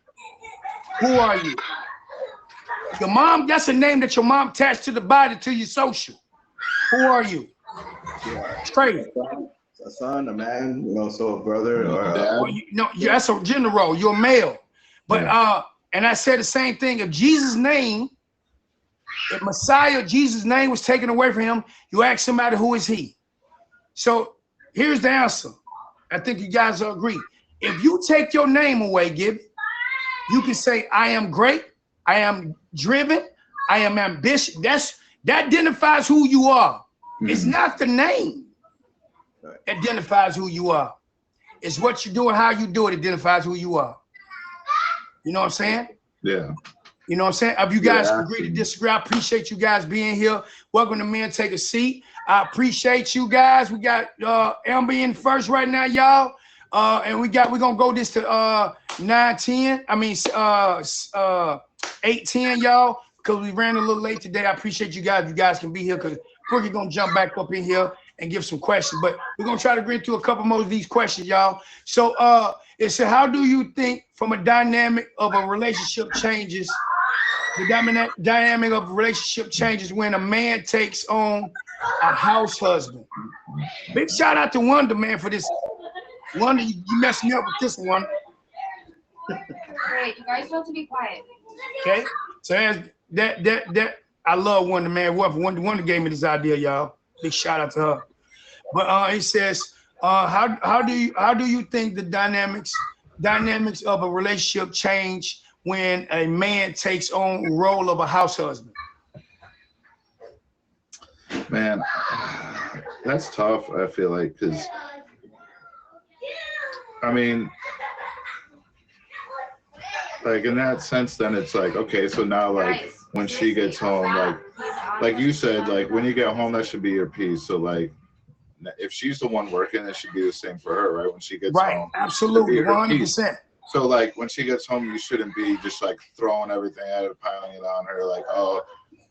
who are you? Your mom, that's a name that your mom attached to the body, to your social. Who are you? It's crazy. A son, a man, you know, so a brother or well, that's a gender role. You're a male. But and I said the same thing. If Jesus' name, if Messiah, Jesus' name was taken away from him, you ask somebody, who is he? So here's the answer. I think you guys will agree. If you take your name away, Gibby, you can say, I am great, I am driven, I am ambitious. That identifies who you are. It's not the name that identifies who you are. It's what you do and how you do it identifies who you are. You know what I'm saying? Yeah. You know what I'm saying? If you guys agree to disagree, I appreciate you guys being here. Welcome to Men Take a Seat. I appreciate you guys. We got Amber in first right now, y'all. And we're gonna go this to 9:10. I mean 8:10, y'all, because we ran a little late today. I appreciate you guys. You guys can be here because we're gonna jump back up in here and give some questions. But we're gonna try to get through a couple more of these questions, y'all. So it said, how do you think from a dynamic of a relationship changes? The dynamic of a relationship changes when a man takes on a house husband. Big shout out to Wonder, man, for this. Wonder, you messed me up with this one. Great, you guys have to be quiet. Okay, so that I love Wonder, man. Wonder gave me this idea, y'all. Big shout out to her. But it says, how do you think the dynamics of a relationship change when a man takes on the role of a house husband? Man, that's tough, I feel like, because I mean, like in that sense, then it's like, okay, so now like when she gets home, like you said, like when you get home, that should be your piece. So like if she's the one working, it should be the same for her, right? When she gets home, absolutely, 100%. So like when she gets home, you shouldn't be just like throwing everything at her, piling it on her, like, oh,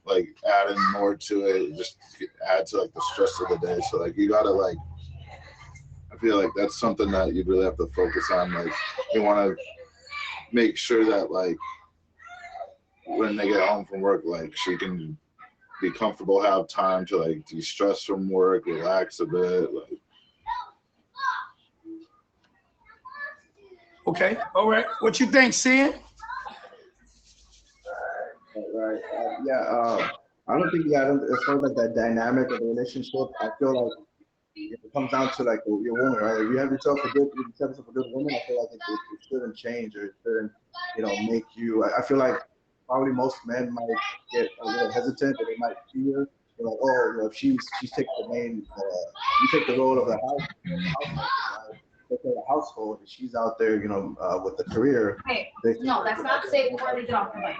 like adding more to it, just add to like the stress of the day. So like you gotta like, I feel like that's something that you really have to focus on. Like you want to make sure that like when they get home from work, like she can be comfortable, have time to like de-stress from work, relax a bit. Like. Okay, all right. What you think, Sid? Right. I don't think as far as like that dynamic of the relationship, I feel like it comes down to like your woman, right? If you have yourself a good woman, I feel like it shouldn't change or it shouldn't, make you. I feel like probably most men might get a little hesitant or they might fear. They're like, oh, if she's taking the main, you take the role of the house, take care of the household, and she's out there, with the career. Hey, no, that's not safe before they get off the bike.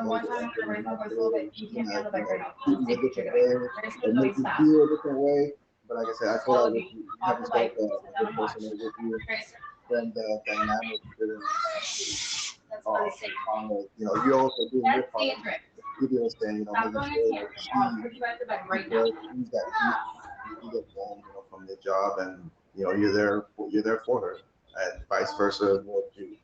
One time I'm gonna raise my voice a little bit. You can't be on the bike right now. A different feel a different way. But like I said, I feel like if you have yourself a good person with you, then the dynamic you also do your part. You do understand, making sure that she's that you get home, from the job, and you're there for her, and vice versa with you.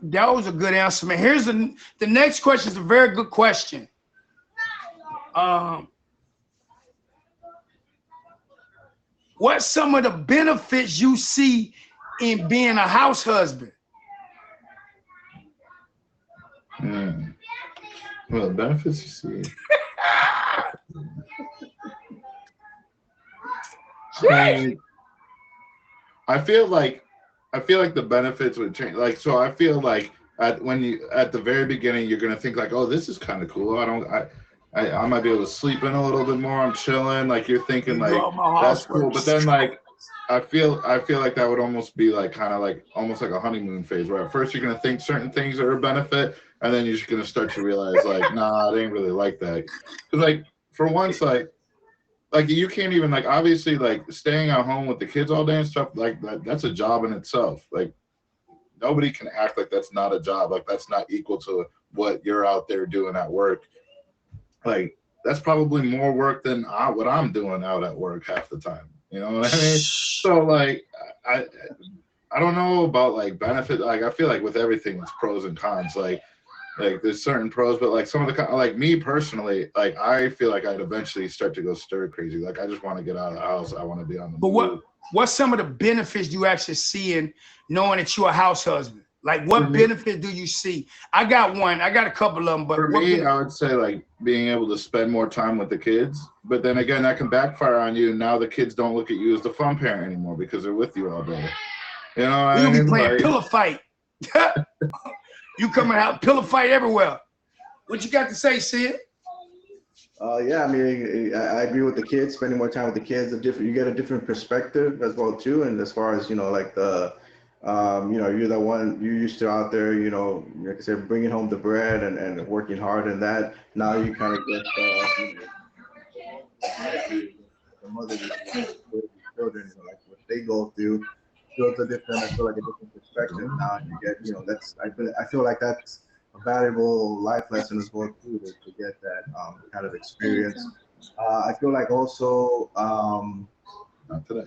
That was a good answer, man. Here's the next question. Is a very good question. What's some of the benefits you see in being a house husband? Well, the benefits you see. I feel like the benefits would change. Like, so I feel like at the very beginning, you're gonna think like, oh, this is kind of cool. I might be able to sleep in a little bit more. I'm chilling. Like you're thinking like that's cool. But then like I feel like that would almost be like kind of like almost like a honeymoon phase where at first you're gonna think certain things are a benefit, and then you're just gonna start to realize like, nah, it ain't really like that. Cause like for once, like you can't even like obviously like staying at home with the kids all day and stuff like that's a job in itself. Like nobody can act like that's not a job, like that's not equal to what you're out there doing at work. Like that's probably more work than what I'm doing out at work half the time. You know what I mean? So like I don't know about like benefit. Like I feel like with everything, it's pros and cons. Like there's certain pros, but like some of the like me personally, like I feel like I'd eventually start to go stir crazy. Like I just want to get out of the house. I want to be on the move. What's some of the benefits you actually see in knowing that you're a house husband? Like what benefit do you see? I got one. I got a couple of them, but for me, I would say like being able to spend more time with the kids. But then again, that can backfire on you. Now the kids don't look at you as the fun parent anymore because they're with you all day. You know what I mean? You'll be playing pillow fight. You coming out pillow fight everywhere. What you got to say, Sid? Yeah, I mean, I agree with the kids. Spending more time with the kids, you get a different perspective as well too. And as far as like the, you're the one you used to out there, like I said, bringing home the bread and working hard and that. Now you kind of get the mother children, like what they go through. So it's a different perspective now. And you get, that's I feel like that's a valuable life lesson as well too to get that kind of experience. I feel like also not today.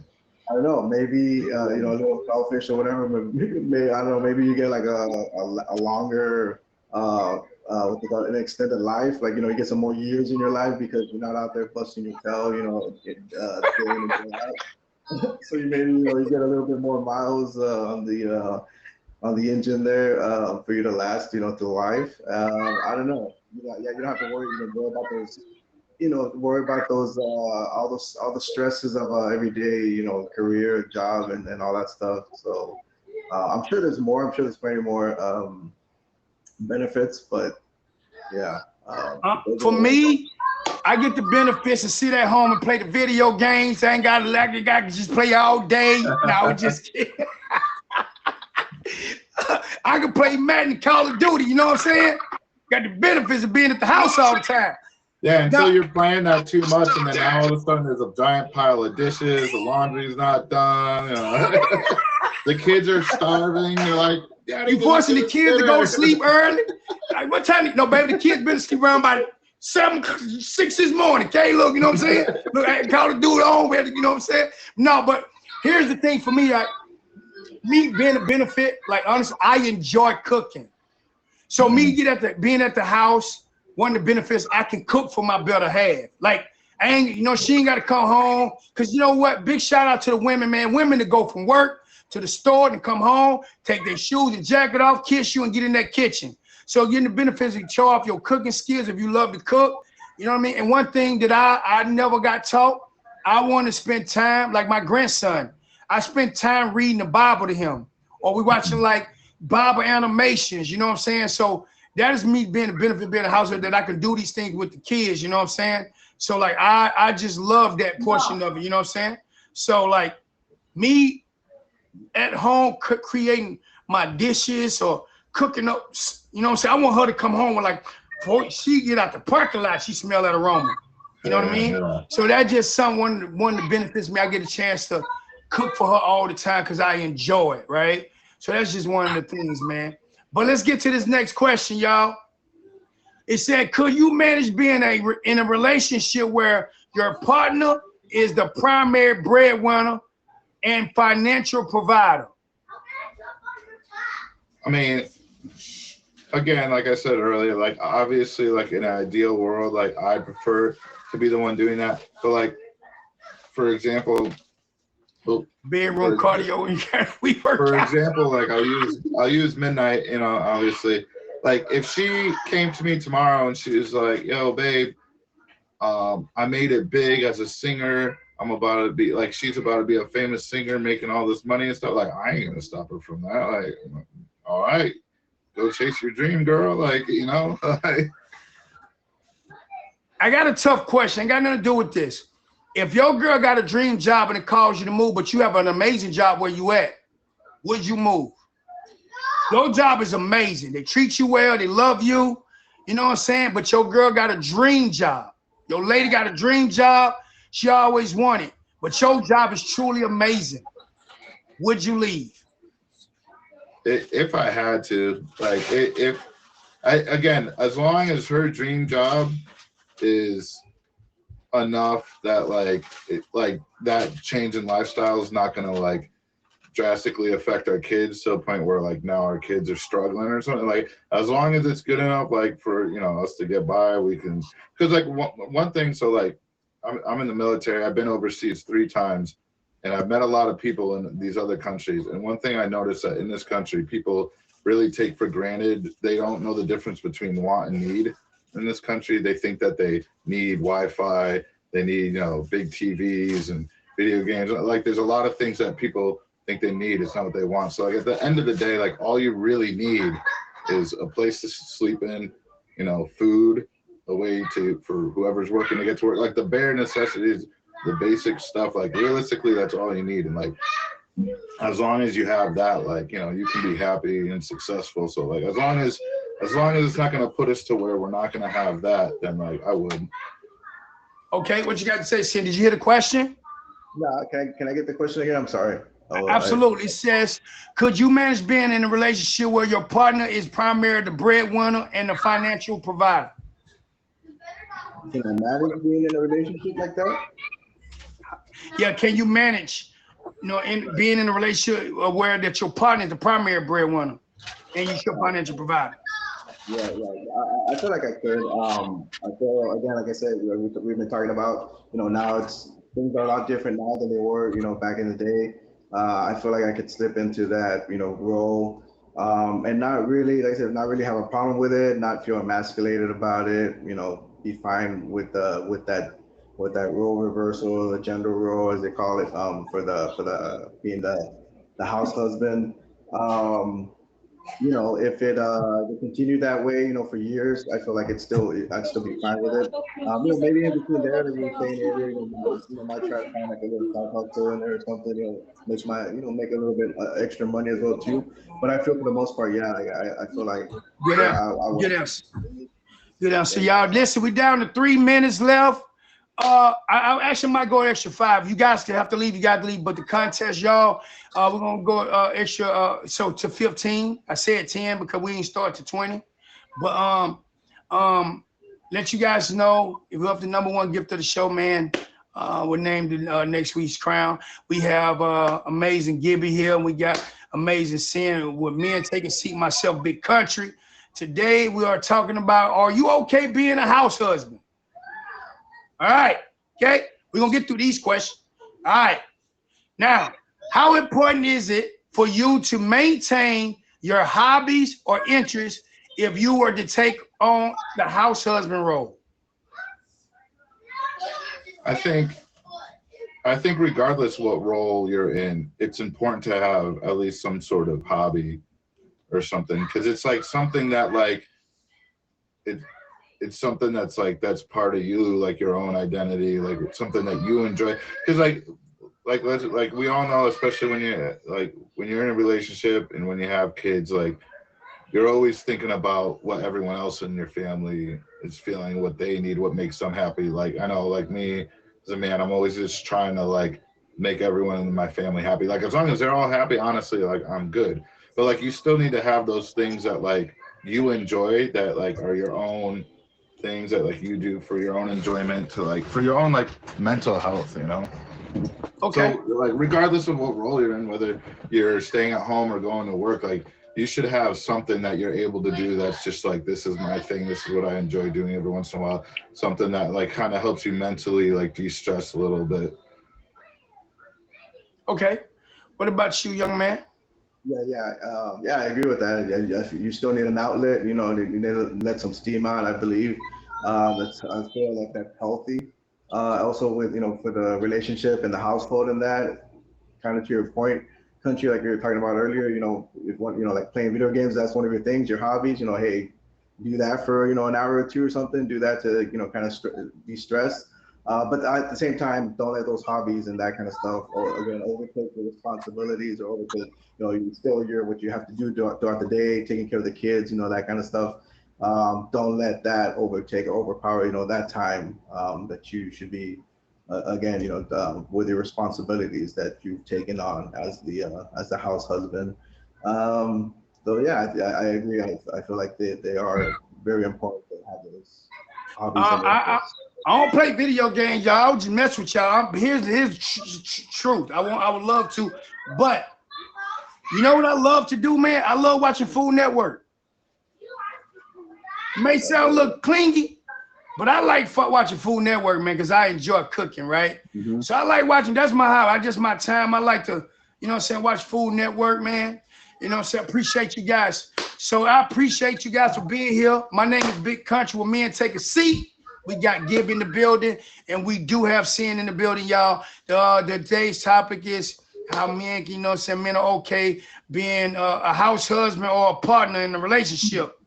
I don't know, maybe a little selfish or whatever. Maybe I don't know. Maybe you get like a longer an extended life. Like you get some more years in your life because you're not out there busting your tail. So you maybe you get a little bit more miles on the engine there for you to last through life. I don't know. You don't have to worry about those. Worry about those all the stresses of everyday career, job, and all that stuff. So I'm sure there's more. I'm sure there's plenty more benefits, but yeah. For me, I get the benefits to sit at home and play the video games. I ain't got to just play all day. No, just kidding. I can play Madden, Call of Duty. You know what I'm saying? Got the benefits of being at the house all the time. Yeah, until you're playing that too much, and then now all of a sudden there's a giant pile of dishes. The laundry's not done. The kids are starving. You're like, you forcing the kids to go to sleep early. Like, what time? No, baby, the kids been asleep around by 6 this morning. Okay, look, you know what I'm saying? Look, I Call of Duty on with it. You know what I'm saying? No, but here's the thing for me. Me being a benefit, like honestly, I enjoy cooking. So me being at the house, one of the benefits, I can cook for my better half. Like I ain't, she ain't got to come home. Cause you know what? Big shout out to the women, man. Women that go from work to the store and come home, take their shoes and jacket off, kiss you, and get in that kitchen. So getting the benefits of show off your cooking skills if you love to cook. You know what I mean? And one thing that I never got taught, I want to spend time, like my grandson. I spend time reading the Bible to him, or we watching like Bible animations. You know what I'm saying? So that is me being a benefit, being a household that I can do these things with the kids. You know what I'm saying? So like I just love that portion of it. You know what I'm saying? So like me at home creating my dishes or cooking up. You know what I'm saying? I want her to come home with like before she get out the parking lot, she smell that aroma. You know what I mean? Yeah. So that just one of the benefits me. I get a chance to cook for her all the time because I enjoy it, right? So that's just one of the things, man. But let's get to this next question, y'all. It said, could you manage being in a relationship where your partner is the primary breadwinner and financial provider? I mean, again, like I said earlier, like obviously, like in an ideal world, like I prefer to be the one doing that. But like, for example, bedroom cardio, we work for out. example, like I'll use midnight, obviously. Like if she came to me tomorrow and she was like, yo, babe, I made it big as a singer. She's about to be a famous singer making all this money and stuff. Like, I ain't gonna stop her from that. Like, all right, go chase your dream, girl. Like, like. I got a tough question. Ain't got nothing to do with this. If your girl got a dream job and it calls you to move, but you have an amazing job where you at, would you move? Your job is amazing. They treat you well. They love you. You know what I'm saying? But your girl got a dream job. Your lady got a dream job. She always wanted. But your job is truly amazing. Would you leave? If I had to, like, if again, as long as her dream job is enough that like that change in lifestyle is not gonna like drastically affect our kids to a point where like now our kids are struggling or something. Like as long as it's good enough like for us to get by, we can. Because like one thing, so like I'm in the military. I've been overseas 3 times, and I've met a lot of people in these other countries. And one thing I noticed that in this country, people really take for granted. They don't know the difference between want and need. In this country, they think that they need Wi-Fi, they need big TVs and video games. Like there's a lot of things that people think they need. It's not what they want. So like at the end of the day, like all you really need is a place to sleep in, food, a way for whoever's working to get to work, like the bare necessities, the basic stuff. Like realistically, that's all you need. And like as long as you have that, like you can be happy and successful. So like as long as it's not going to put us to where we're not going to have that, then like I would. Okay, what you got to say, Cindy? Did you hear the question? Yeah, can I get the question again? I'm sorry. Absolutely. It says, could you manage being in a relationship where your partner is primarily the breadwinner and the financial provider? Can I manage being in a relationship like that? Yeah, can you manage, in being in a relationship where that your partner is the primary breadwinner and you're your financial provider? Yeah. I feel like I could. I feel again, like I said, we've been talking about, now things are a lot different now than they were, back in the day. I feel like I could slip into that, role, and not really, like I said, not really have a problem with it, not feel emasculated about it, be fine with that role reversal, the gender role as they call it, for the being the house husband. If it continued that way, for years, I feel like I'd still be fine with it. Maybe in between there, as you were saying earlier, might try to find like a little side hustle in there or something, make a little bit extra money as well too. But I feel for the most part, yeah, I feel like Good yeah, answer. I would. Good answer. Good answer. Y'all, listen, we down to 3 minutes left. I actually might go extra 5. You guys have to leave. You got to leave. But the contest, y'all, we're gonna go extra. So to 15. I said 10 because we didn't start to 20. But let you guys know if you have the #1 gift of the show, man. We're named in next week's crown. We have amazing Gibby here. We got amazing Sin with men. Take a seat, myself, Big Country. Today we are talking about, are you okay being a house husband? All right, okay, we're gonna get through these questions. All right, now, how important is it for you to maintain your hobbies or interests if you were to take on the house husband role? I think regardless what role you're in, it's important to have at least some sort of hobby or something, because it's like something that like it's something that's like that's part of you, like your own identity, like something that you enjoy. Because like we all know, especially when you're in a relationship and when you have kids, like you're always thinking about what everyone else in your family is feeling, what they need, what makes them happy. Like I know, like me as a man, I'm always just trying to like make everyone in my family happy. Like as long as they're all happy, honestly, like I'm good. But like you still need to have those things that like you enjoy, that like are your own things that like you do for your own enjoyment, to like for your own like mental health, Okay. So like regardless of what role you're in, whether you're staying at home or going to work, like you should have something that you're able to do that's just like, this is my thing, this is what I enjoy doing every once in a while, something that like kind of helps you mentally like de-stress a little bit. Okay, what about you, young man? Yeah, I agree with that. Yeah, you still need an outlet. You need to let some steam out, I believe. I feel like that's healthy. Also with for the relationship and the household and that, kind of to your point, Country, like you were talking about earlier. If one, like playing video games, that's one of your things, your hobbies. Hey, do that for an hour or two or something. Do that to kind of de-stress. But at the same time, don't let those hobbies and that kind of stuff, or again, overtake the responsibilities, or overtake, what you have to do throughout the day, taking care of the kids, that kind of stuff. Don't let that overtake or overpower, that time that you should be, again, with your responsibilities that you've taken on as the house husband. So yeah, I agree. I feel like they are very important to have those hobbies and interests. I don't play video games, y'all. I would just mess with y'all. Here's the truth. I would love to, but you know what I love to do, man? I love watching Food Network. It may sound a little clingy, but I like watching Food Network, man, because I enjoy cooking, right? Mm-hmm. So I like watching. That's my hobby. Just my time. I like to, you know what I'm saying, watch Food Network, man. You know what I'm saying? Appreciate you guys. So I appreciate you guys for being here. My name is Big Country with Men Take a Seat. We got Gib in the building, and we do have Sin in the building, y'all. Today's topic is how men, you know what I'm saying, men are okay being a house husband or a partner in a relationship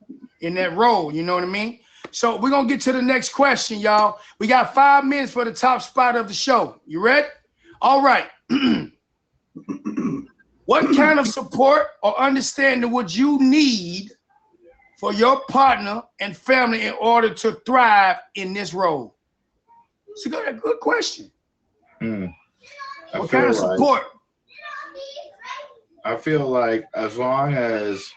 in that role, you know what I mean? So we're going to get to the next question, y'all. We got 5 minutes for the top spot of the show. You ready? All right. What kind of support or understanding would you need for your partner and family in order to thrive in this role? It's a good question. What kind of support? I feel like as long as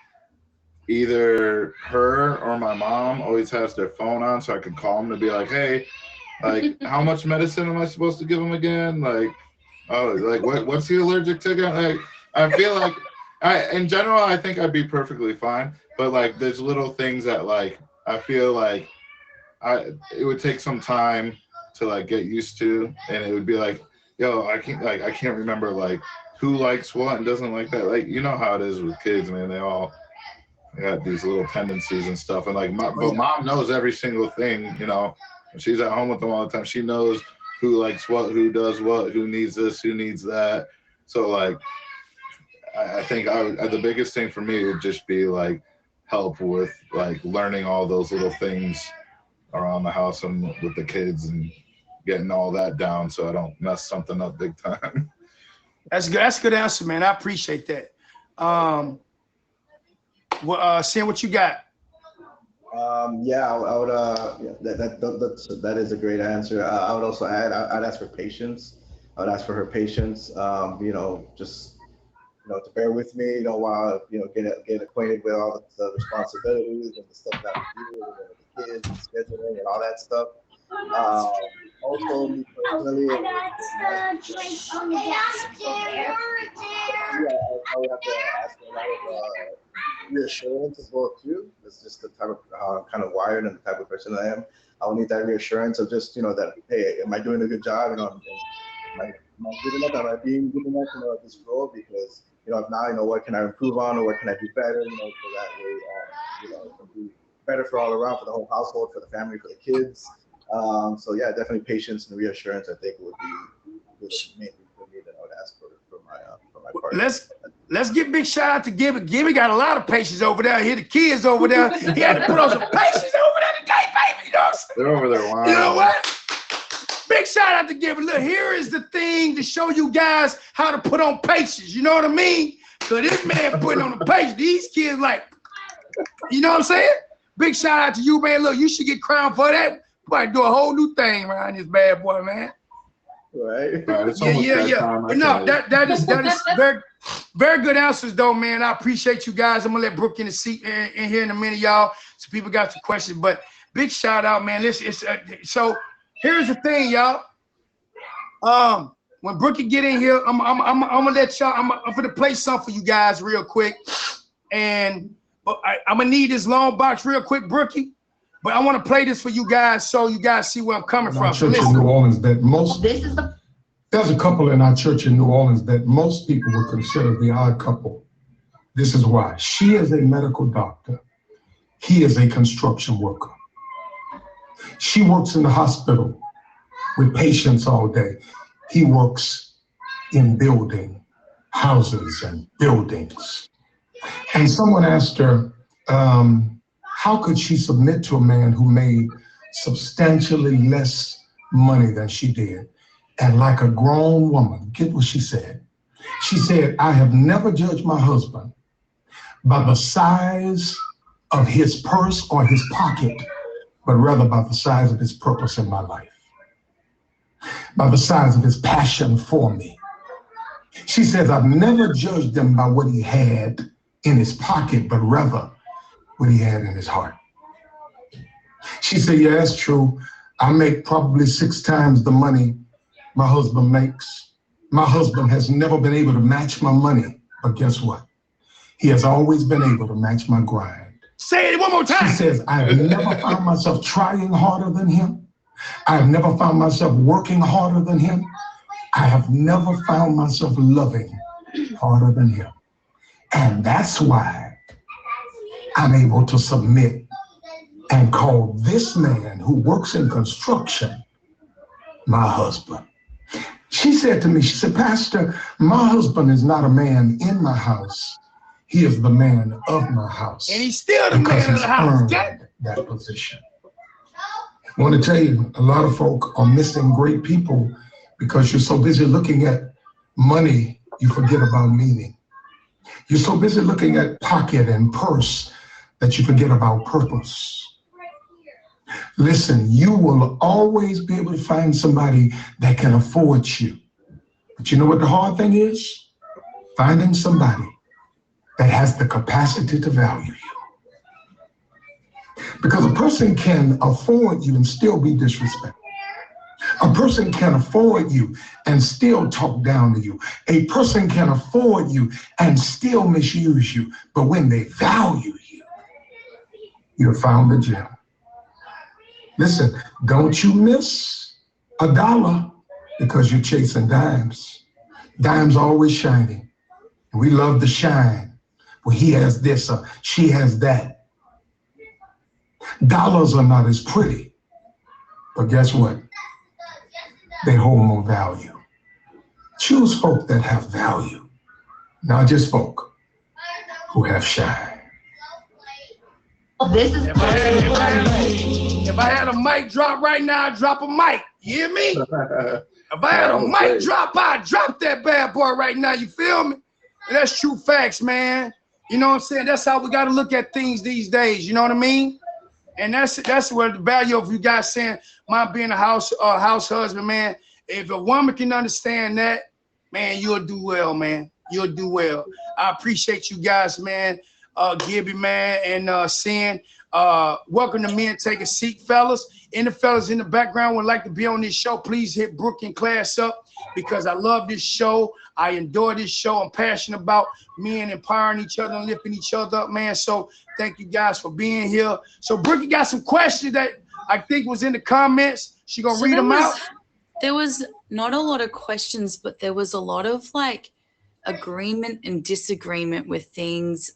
either her or my mom always has their phone on, so I can call them to be like, hey, like, how much medicine am I supposed to give him again? Like, oh, like what's he allergic to again? Like, I feel like in general, I think I'd be perfectly fine. But like, there's little things that like, I feel like it would take some time to like get used to. And it would be like, yo, I can't remember like who likes what and doesn't like that. Like, you know how it is with kids, man. They all got these little tendencies and stuff. And like, but mom knows every single thing, you know. She's at home with them all the time. She knows who likes what, who does what, who needs this, who needs that. So like, I think the biggest thing for me would just be like help with like learning all those little things around the house and with the kids and getting all that down so I don't mess something up big time. That's good. That's a good answer, man. I appreciate that. Sam, what you got? Yeah, I would. That is a great answer. I would also add. I'd ask for patience. I would ask for her patience. You know, just to bear with me. You know, while get acquainted with all the responsibilities and the stuff that we do with the kids, and scheduling, and all that stuff. Also, me personally, I would have to ask for a lot of reassurance as well too. It's just the type of how I'm kind of wired and the type of person I am. I will need that reassurance of just that, hey, am I doing a good job? Am I good enough? Am I being good enough? At this role, because if not, what can I improve on or what can I do better? So that way, it can be better for all around, for the whole household, for the family, for the kids. So yeah, definitely patience and reassurance. I think would be the main thing for me that I would ask for my partner. Let's give big shout out to Gibby. Gibby got a lot of patience over there. Here the kids over there. He had to put on some patience over there today, baby. You know what I'm saying? They're over there lying. You know what? Big shout out to Gibby. Look, here is the thing to show you guys how to put on patience. You know what I mean? So this man putting on the patience. These kids like, you know what I'm saying? Big shout out to you, man. Look, you should get crowned for that. Boy, do a whole new thing around this bad boy, man. Right. Yeah. But no, that is very, very good answers, though, man. I appreciate you guys. I'm gonna let Brooke in the seat in here in a minute, y'all. So people got some questions, but big shout out, man. So here's the thing, y'all. When Brookie get in here, I'm gonna let y'all. I'm gonna play something for you guys real quick, and I'm gonna need this long box real quick, Brookie. But I want to play this for you guys so you guys see where I'm coming from. Church in New Orleans that there's a couple in our church in New Orleans that most people would consider the odd couple. This is why. She is a medical doctor. He is a construction worker. She works in the hospital with patients all day. He works in building houses and buildings. And someone asked her, how could she submit to a man who made substantially less money than she did? And like a grown woman, get what she said. She said, I have never judged my husband by the size of his purse or his pocket, but rather by the size of his purpose in my life, by the size of his passion for me. She says, I've never judged him by what he had in his pocket, but rather what he had in his heart. She said, yeah, that's true. I make probably 6 times the money my husband makes. My husband has never been able to match my money, but guess what? He has always been able to match my grind. Say it one more time. She says, I've never found myself trying harder than him. I've never found myself working harder than him. I have never found myself loving harder than him. And that's why I'm able to submit and call this man who works in construction my husband. She said to me, she said, Pastor, my husband is not a man in my house. He is the man of my house. And he's still the man of the house. That position. I want to tell you, a lot of folk are missing great people because you're so busy looking at money, you forget about meaning. You're so busy looking at pocket and purse that you forget about purpose. Listen, you will always be able to find somebody that can afford you. But you know what the hard thing is? Finding somebody that has the capacity to value you. Because a person can afford you and still be disrespectful. A person can afford you and still talk down to you. A person can afford you and still misuse you. But when they value you, you've found the gem. Listen, don't you miss $1 because you're chasing dimes. Dimes are always shining. We love the shine. Well, he has this, she has that. Dollars are not as pretty, but guess what? They hold more value. Choose folk that have value, not just folk who have shine. This is If I had a mic drop right now, I'd drop a mic. You hear me? If I had a mic drop, I'd drop that bad boy right now. You feel me? And that's true facts, man. You know what I'm saying? That's how we got to look at things these days. You know what I mean? And that's where the value of you guys saying, my being a house husband, man. If a woman can understand that, man, you'll do well, man. You'll do well. I appreciate you guys, man. Gibby, man, and Sin. Welcome to Men Take a Seat, fellas. And the fellas in the background would like to be on this show. Please hit Brooke and Class up because I love this show. I enjoy this show. I'm passionate about men empowering each other and lifting each other up, man. So thank you guys for being here. So Brooke, you got some questions that I think was in the comments. She gonna read them out. There was not a lot of questions, but there was a lot of like agreement and disagreement with things,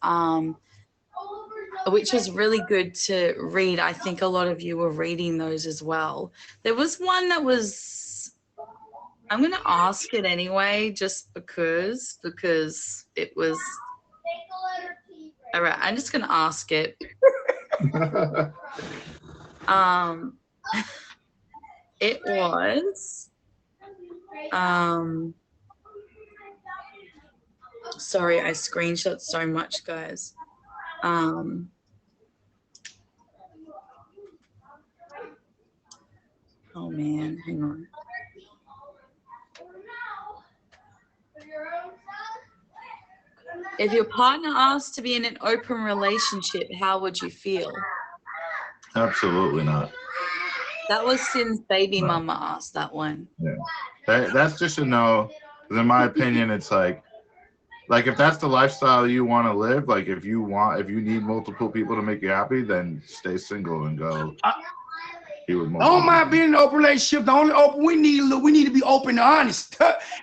which was really good to read. I think a lot of you were reading those as well. There was one that was, I'm going to ask it anyway, just because it was, all right, I'm just going to ask it. It was, sorry, I screenshot so much, guys. Oh man, hang on. If your partner asked to be in an open relationship, how would you feel? Absolutely not. That was Sin's baby mama asked that one. Yeah, that's just a no. 'Cause in my opinion, it's like if that's the lifestyle you want to live, like if you need multiple people to make you happy, then stay single and go. I don't mind being in an open relationship. The only open we need to be open and honest.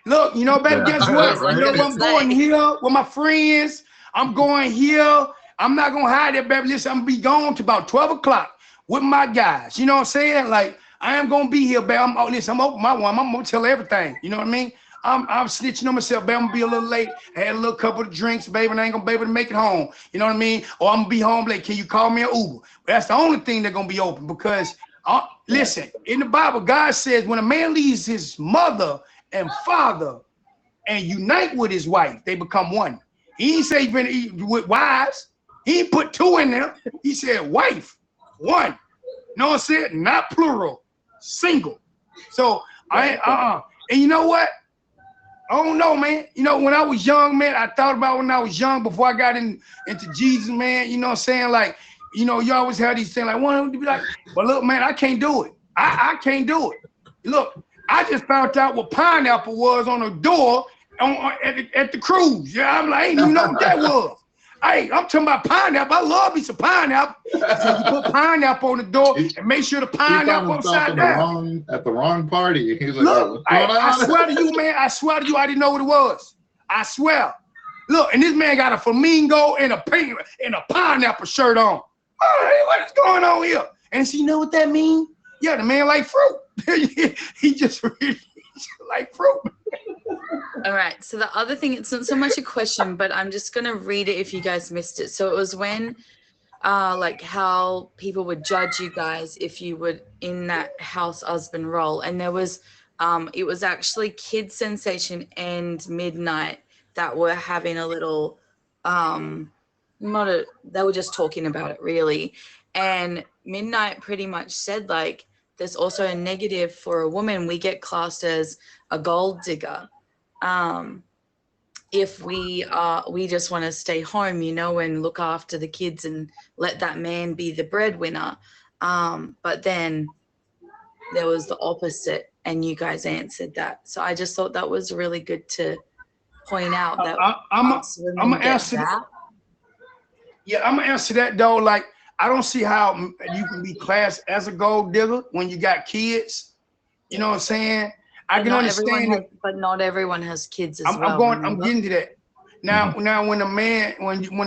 Look, you know, baby, guess what? Right. You know, I'm going here with my friends. I'm going here. I'm not gonna hide it, baby. Listen, I'm gonna be gone to about 12 o'clock with my guys. You know what I'm saying? Like, I am gonna be here, baby. I'm open my one. I'm gonna tell everything. You know what I mean? I'm snitching on myself, baby. I'm gonna be a little late. I had a little couple of drinks, baby, and I ain't gonna be able to make it home. You know what I mean? Or I'm gonna be home late. Can you call me an Uber? But that's the only thing that's gonna be open because listen, in the Bible, God says when a man leaves his mother and father and unite with his wife, they become one. He ain't say with wives. He ain't put 2 in there. He said wife, one. You know what I'm saying? Not plural, single. So and you know what? I don't know, man. You know, when I was young, man, I thought about when I was young before I got into Jesus, man. You know what I'm saying? Like, you know, you always have these things like, want to be like, but look, man, I can't do it. I can't do it. Look, I just found out what pineapple was on the door at the cruise. Yeah, I'm like, I didn't even know what that was. Hey, I'm talking about pineapple. I love me some pineapple. So you put pineapple on the door and make sure the pineapple upside down. At the wrong party. He's like, look, I swear to you, man. I swear to you, I didn't know what it was. I swear. Look, and this man got a flamingo and a pineapple shirt on. Oh, what is going on here? And so you know what that means? Yeah, the man like fruit. he just really like fruit. All right. So the other thing, it's not so much a question, but I'm just going to read it if you guys missed it. So it was when, like how people would judge you guys if you were in that house husband role. And there was, it was actually Kid Sensation and Midnight that were having a little, they were just talking about it really. And Midnight pretty much said like, there's also a negative for a woman. We get classed as a gold digger. If we just want to stay home, you know, and look after the kids and let that man be the breadwinner. But then there was the opposite, and you guys answered that. So I just thought that was really good to point out that I'm gonna answer that. Yeah, I'm gonna answer that though. Like, I don't see how you can be classed as a gold digger when you got kids. You know what I'm saying? I can understand it, but not everyone has kids as well. I'm getting to that. Now, when a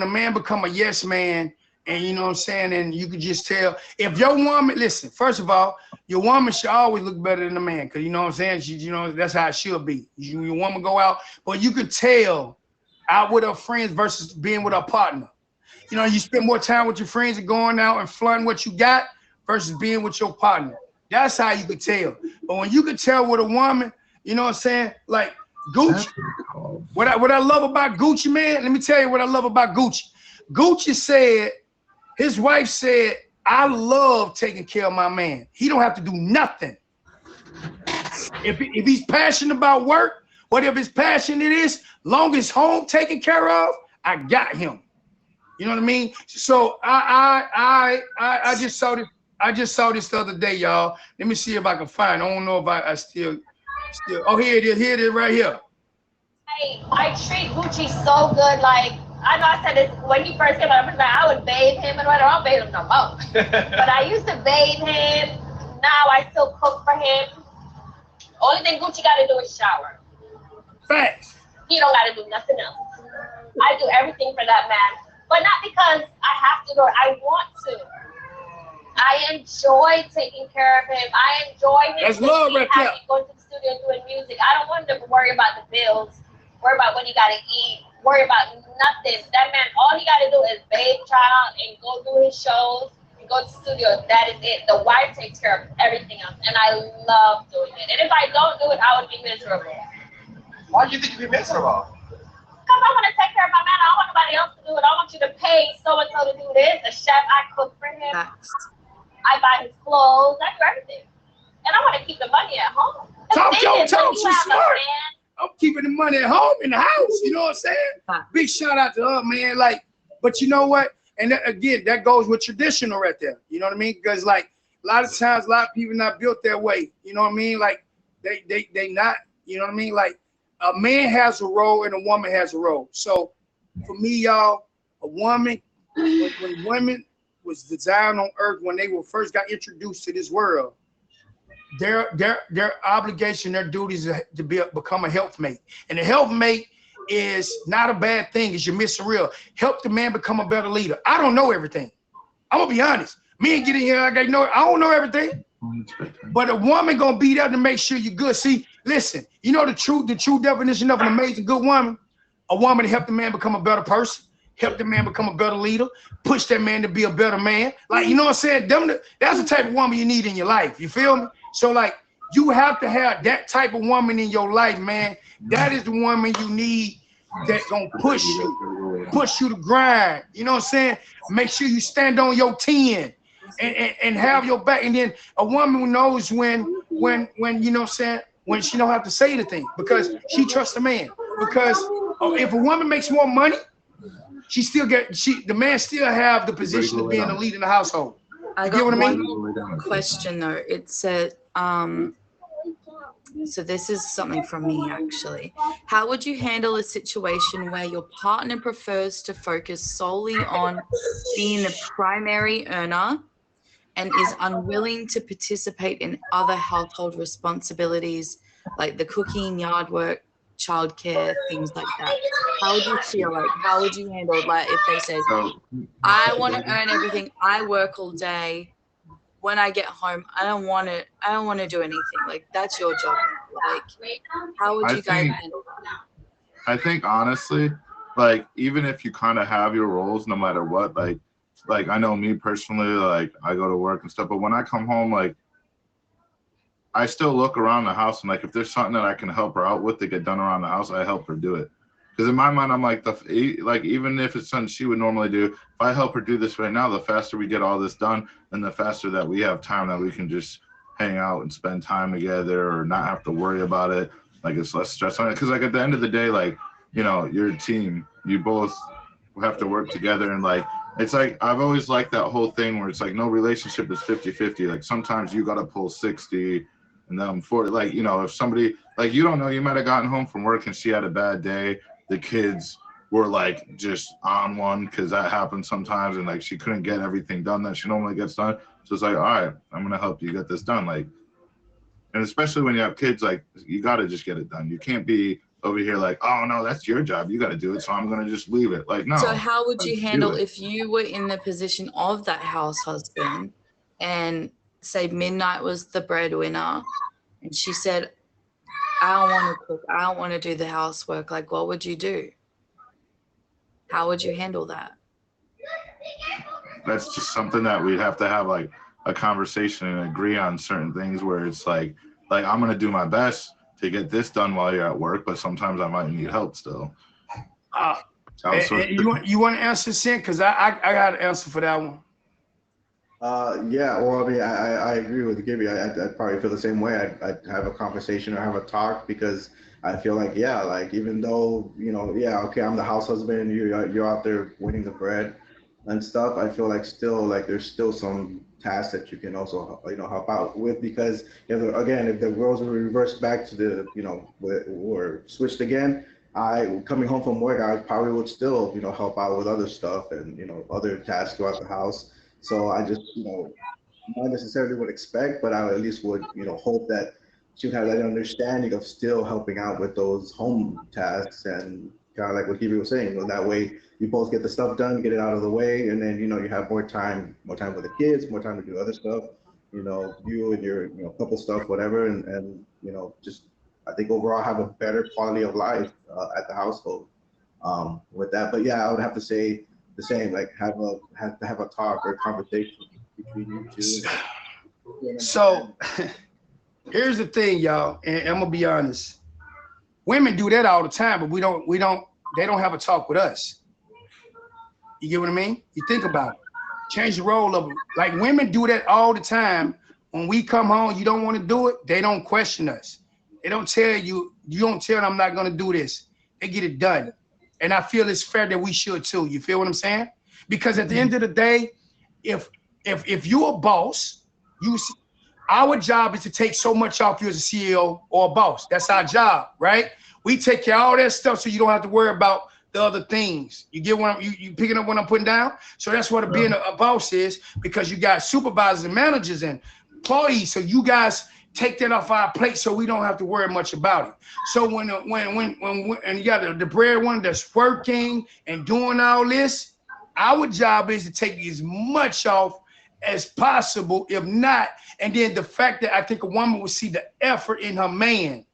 man become a yes man, and you know what I'm saying, and you could just tell if your woman, listen, first of all, your woman should always look better than a man, because you know what I'm saying, you know, that's how it should be. Your woman go out, but you could tell out with her friends versus being with her partner. You know, you spend more time with your friends and going out and flaunting what you got versus being with your partner. That's how you could tell. But when you could tell with a woman, you know what I'm saying, like Gucci. What I love about Gucci, man, let me tell you what I love about Gucci. Gucci said, his wife said, I love taking care of my man. He don't have to do nothing. If he's passionate about work, whatever his passion it is, long as home taken care of, I got him. You know what I mean? So I just saw this. I just saw this the other day, y'all. Let me see if I can find. I don't know if I still. Oh, here it is. Here it is, right here. I treat Gucci so good. Like, I know I said this when he first came out. I would bathe him and whatever. I don't bathe him no more. But I used to bathe him. Now I still cook for him. Only thing Gucci got to do is shower. Facts. He don't got to do nothing else. I do everything for that man. But not because I have to do it. I want to. I enjoy taking care of him. I enjoy him. That's love right there. Going to the studio doing music. I don't want him to worry about the bills, worry about what he got to eat, worry about nothing. That man, all he got to do is bathe child and go do his shows and go to the studio. That is it. The wife takes care of everything else. And I love doing it. And if I don't do it, I would be miserable. Why do you think you'd be miserable? Because I want to take care of my man. I don't want nobody else to do it. I want you to pay so-and-so to do this. The chef, I cook for him. I buy his clothes. I do everything. And I want to keep the money at home. Talk, she's smart. I'm keeping the money at home in the house. You know what I'm saying? Big shout out to her, man. Like, but you know what? And that, again, that goes with traditional right there. You know what I mean? Because like a lot of times, a lot of people not built that way. You know what I mean? Like they not. You know what I mean? Like a man has a role and a woman has a role. So for me, y'all, a woman, when women was designed on earth, when they were first got introduced to this world, their obligation, their duties to become a helpmate. And a helpmate is not a bad thing, as you're missing real. Help the man become a better leader. I don't know everything. I'm gonna be honest. Me and get in here, I don't know everything. But a woman gonna be there to make sure you're good. See, listen, you know the true definition of an amazing good woman? A woman to help the man become a better person, help the man become a better leader, push that man to be a better man. Like, you know what I'm saying? That's the type of woman you need in your life. You feel me? So like, you have to have that type of woman in your life, man. That is the woman you need that's gonna push you to grind. You know what I'm saying? Make sure you stand on your 10 and have your back. And then a woman who knows when you know what I'm saying, when she don't have to say anything because she trusts the man. Because if a woman makes more money, the man still have the position of being the lead in the household. I You get got what I mean? one question though. It said, so this is something from me actually. How would you handle a situation where your partner prefers to focus solely on being the primary earner and is unwilling to participate in other household responsibilities like the cooking, yard work, childcare, things like that? How would you feel? Like, how would you handle, like, if they said, I want to earn everything, I work all day, when I get home, I don't want to do anything. Like, that's your job. Like, how would you guys handle that? I think honestly, like even if you kind of have your roles, no matter what, like I know me personally, like I go to work and stuff, but when I come home, like I still look around the house and like if there's something that I can help her out with to get done around the house, I help her do it. Because in my mind, I'm like like even if it's something she would normally do, if I help her do this right now, the faster we get all this done, and the faster that we have time that we can just hang out and spend time together or not have to worry about it. Like it's less stress on it. Because like at the end of the day, like you're a team. You both have to work together, and like it's like I've always liked that whole thing where it's like no relationship is 50-50. Like sometimes you got to pull 60. And then 40, like, if somebody, like, you don't know, you might have gotten home from work and she had a bad day. The kids were like just on one because that happens sometimes. And like, she couldn't get everything done that she normally gets done. So it's like, all right, I'm going to help you get this done. Like, and especially when you have kids, like, you got to just get it done. You can't be over here like, oh, no, that's your job. You got to do it. So I'm going to just leave it. Like, no. So how would you handle if you were in the position of that house husband and say midnight was the breadwinner and she said, I don't want to cook, I don't want to do the housework? Like, what would you do? How would you handle that? That's just something that we'd have to have like a conversation and agree on certain things where it's like I'm going to do my best to get this done while you're at work, but sometimes I might need help still. You want to answer, Sin? Because I got an answer for that one. Yeah, well, I mean, I agree with Gibby. I'd probably feel the same way. I'd have a conversation or have a talk because I feel like, yeah, like even though, yeah, okay, I'm the house husband, you're out there winning the bread and stuff. I feel like still, like there's still some tasks that you can also, help out with because, again, if the roles were reversed back to the, or switched again, coming home from work, I probably would still, help out with other stuff and, other tasks throughout the house. So I just, not necessarily would expect, but I at least would, hope that she would have that understanding of still helping out with those home tasks and kind of like what Kiwi was saying. That way you both get the stuff done, get it out of the way, and then, you have more time with the kids, more time to do other stuff, you and your, couple stuff, whatever. And just, I think overall have a better quality of life at the household with that. But yeah, I would have to say, the same, like have to have a talk or a conversation between you two. So here's the thing, y'all, and I'm gonna be honest. Women do that all the time, but they don't have a talk with us. You get what I mean? You think about it. Change the role of them. Like women do that all the time. When we come home, you don't want to do it, they don't question us. They don't tell you don't tell them I'm not gonna do this. They get it done. And I feel it's fair that we should too. You feel what I'm saying? Because at the end of the day, if you're a boss, our job is to take so much off you as a CEO or a boss. That's our job, right? We take care of all that stuff so you don't have to worry about the other things. You get what you picking up what I'm putting down? So that's what being a boss is, because you got supervisors and managers and employees. So you guys take that off our plate so we don't have to worry much about it. So when and you got the bread one that's working and doing all this, our job is to take as much off as possible, if not. And then the fact that I think a woman will see the effort in her man.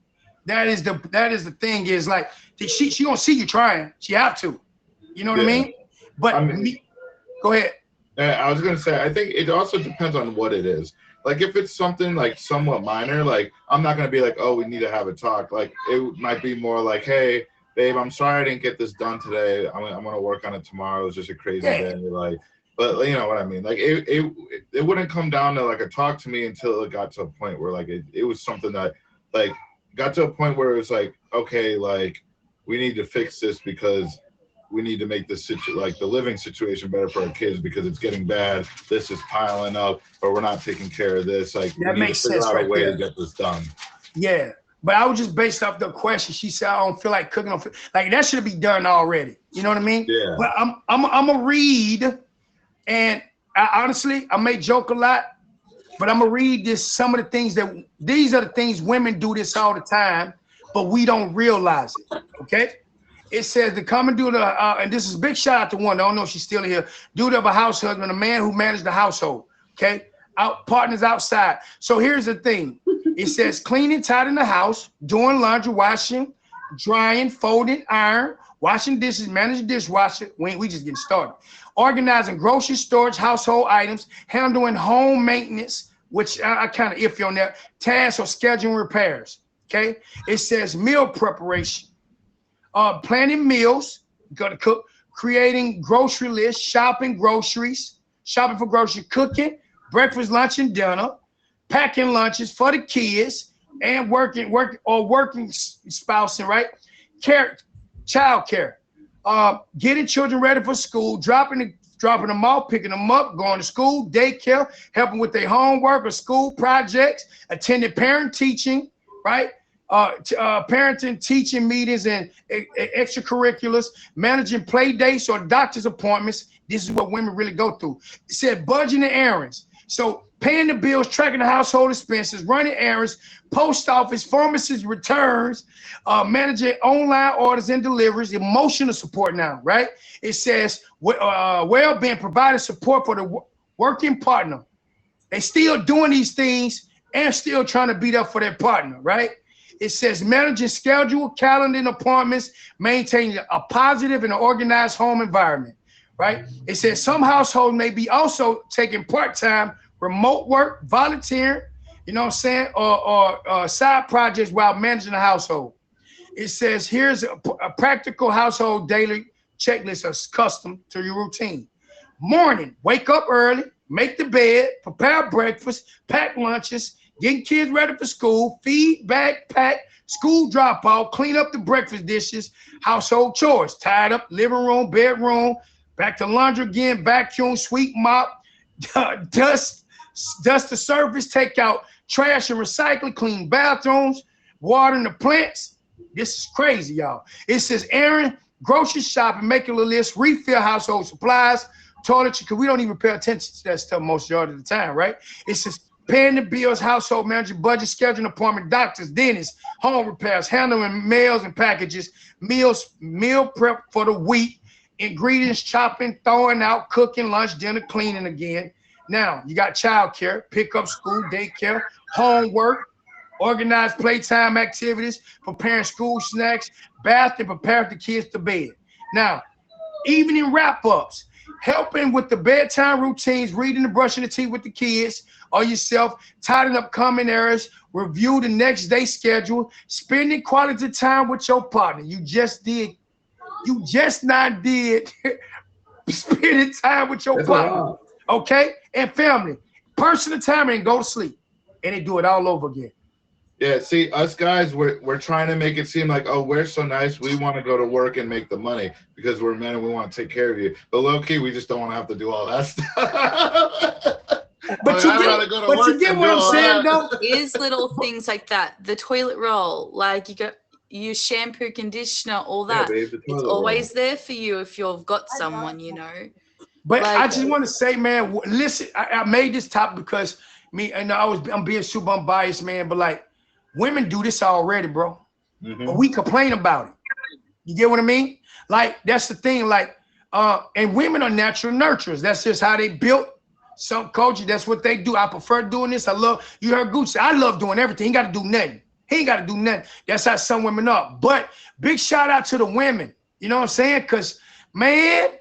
That is the thing, is like she gonna see you trying. She have to. You know what I mean? But go ahead. I was gonna say, I think it also depends on what it is. Like if it's something like somewhat minor, like I'm not gonna be like, oh, we need to have a talk. Like it might be more like, hey, babe, I'm sorry I didn't get this done today. I'm gonna work on it tomorrow. It was just a crazy day. Like, but you know what I mean? Like it wouldn't come down to like a talk to me until it got to a point where like it was something that like got to a point where it's like, okay, like we need to fix this because we need to make this like the living situation better for our kids because it's getting bad. This is piling up, or we're not taking care of this. Like That we need to makes figure sense out a right way there. to get this done. Yeah. But I was just based off the question. She said, I don't feel like cooking. Like that should be done already. You know what I mean? Yeah. But I'm gonna read, and honestly, I may joke a lot, but I'm gonna read some of the things these are the things women do this all the time, but we don't realize it. Okay. It says the common duty, and this is a big shout out to one. I don't know if she's still here. Duty of a house husband, a man who managed the household. Okay. Partners outside. So here's the thing. It says cleaning, tidying the house, doing laundry, washing, drying, folding, iron, washing dishes, managing dishwasher. We just getting started. Organizing grocery storage, household items, handling home maintenance, which I kind of iffy on that, tasks or scheduling repairs. Okay. It says meal preparation, planning meals, gonna cook, creating grocery lists, shopping for groceries, cooking, breakfast, lunch, and dinner, packing lunches for the kids, and working spousing, right? Child care, getting children ready for school, dropping them off, picking them up, going to school, daycare, helping with their homework or school projects, attending parent teaching, right? Parenting, teaching meetings and extracurriculars, managing play dates or doctor's appointments. This is what women really go through. It said budgeting errands. So paying the bills, tracking the household expenses, running errands, post office, pharmacies returns, managing online orders and deliveries, emotional support now, right? It says well-being, providing support for the working partner. They still doing these things and still trying to beat up for their partner, right? It says managing schedule, calendar, and appointments, maintaining a positive and organized home environment, right? It says some households may be also taking part-time remote work, volunteering, you know what I'm saying, or side projects while managing the household. It says here's a practical household daily checklist that's custom to your routine. Morning, wake up early, make the bed, prepare breakfast, pack lunches, getting kids ready for school, feed, bag, pack, school drop off, clean up the breakfast dishes, household chores, tied up living room, bedroom, back to laundry again, vacuum, sweep, mop, dust the surface, take out trash and recycling, clean bathrooms, watering the plants. This is crazy, y'all. It says errand, grocery shopping, making a list, refill household supplies, toiletry, because we don't even pay attention to that stuff most of the time, right? It says paying the bills, household management, budget, scheduling, appointment, doctors, dentists, home repairs, handling mails and packages, meal prep for the week, ingredients, chopping, throwing out, cooking, lunch, dinner, cleaning again. Now, you got childcare, pick up, school, daycare, homework, organized playtime activities, preparing school snacks, bath, and prepare the kids to bed. Now, evening wrap-ups, helping with the bedtime routines, reading and brushing the teeth with the kids or yourself, tidying up common areas, review the next day schedule, spending quality time with your partner. You just not did spending time with your partner. Okay? And family. Personal time and go to sleep. And they do it all over again. Yeah, see, us guys, we're trying to make it seem like, oh, we're so nice. We want to go to work and make the money because we're men and we want to take care of you. But low key, we just don't want to have to do all that stuff. But you get what I'm saying, though? Is little things like that. The toilet roll, like you got your shampoo, conditioner, all that. Yeah, babe, it's always there for you if you've got someone, you know. But like, I just want to say, man, listen, I made this topic because I'm being super unbiased, man, but like, women do this already, bro. Mm-hmm. But we complain about it. You get what I mean? Like, that's the thing. Like, and women are natural nurturers. That's just how they built some culture. That's what they do. I prefer doing this. You heard Gucci. I love doing everything. He ain't got to do nothing. He ain't got to do nothing. That's how some women are. But big shout out to the women. You know what I'm saying? Because, man,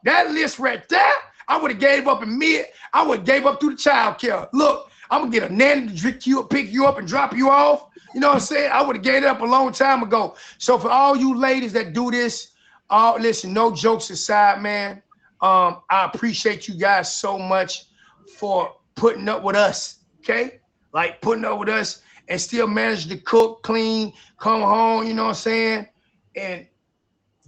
that list right there, I would have gave up I would have gave up through the child care. Look, I'm going to get a nanny to pick you up and drop you off. You know what I'm saying? I would have gave it up a long time ago. So for all you ladies that do this, listen, no jokes aside, man. I appreciate you guys so much for putting up with us, okay? Like putting up with us and still manage to cook, clean, come home, you know what I'm saying? And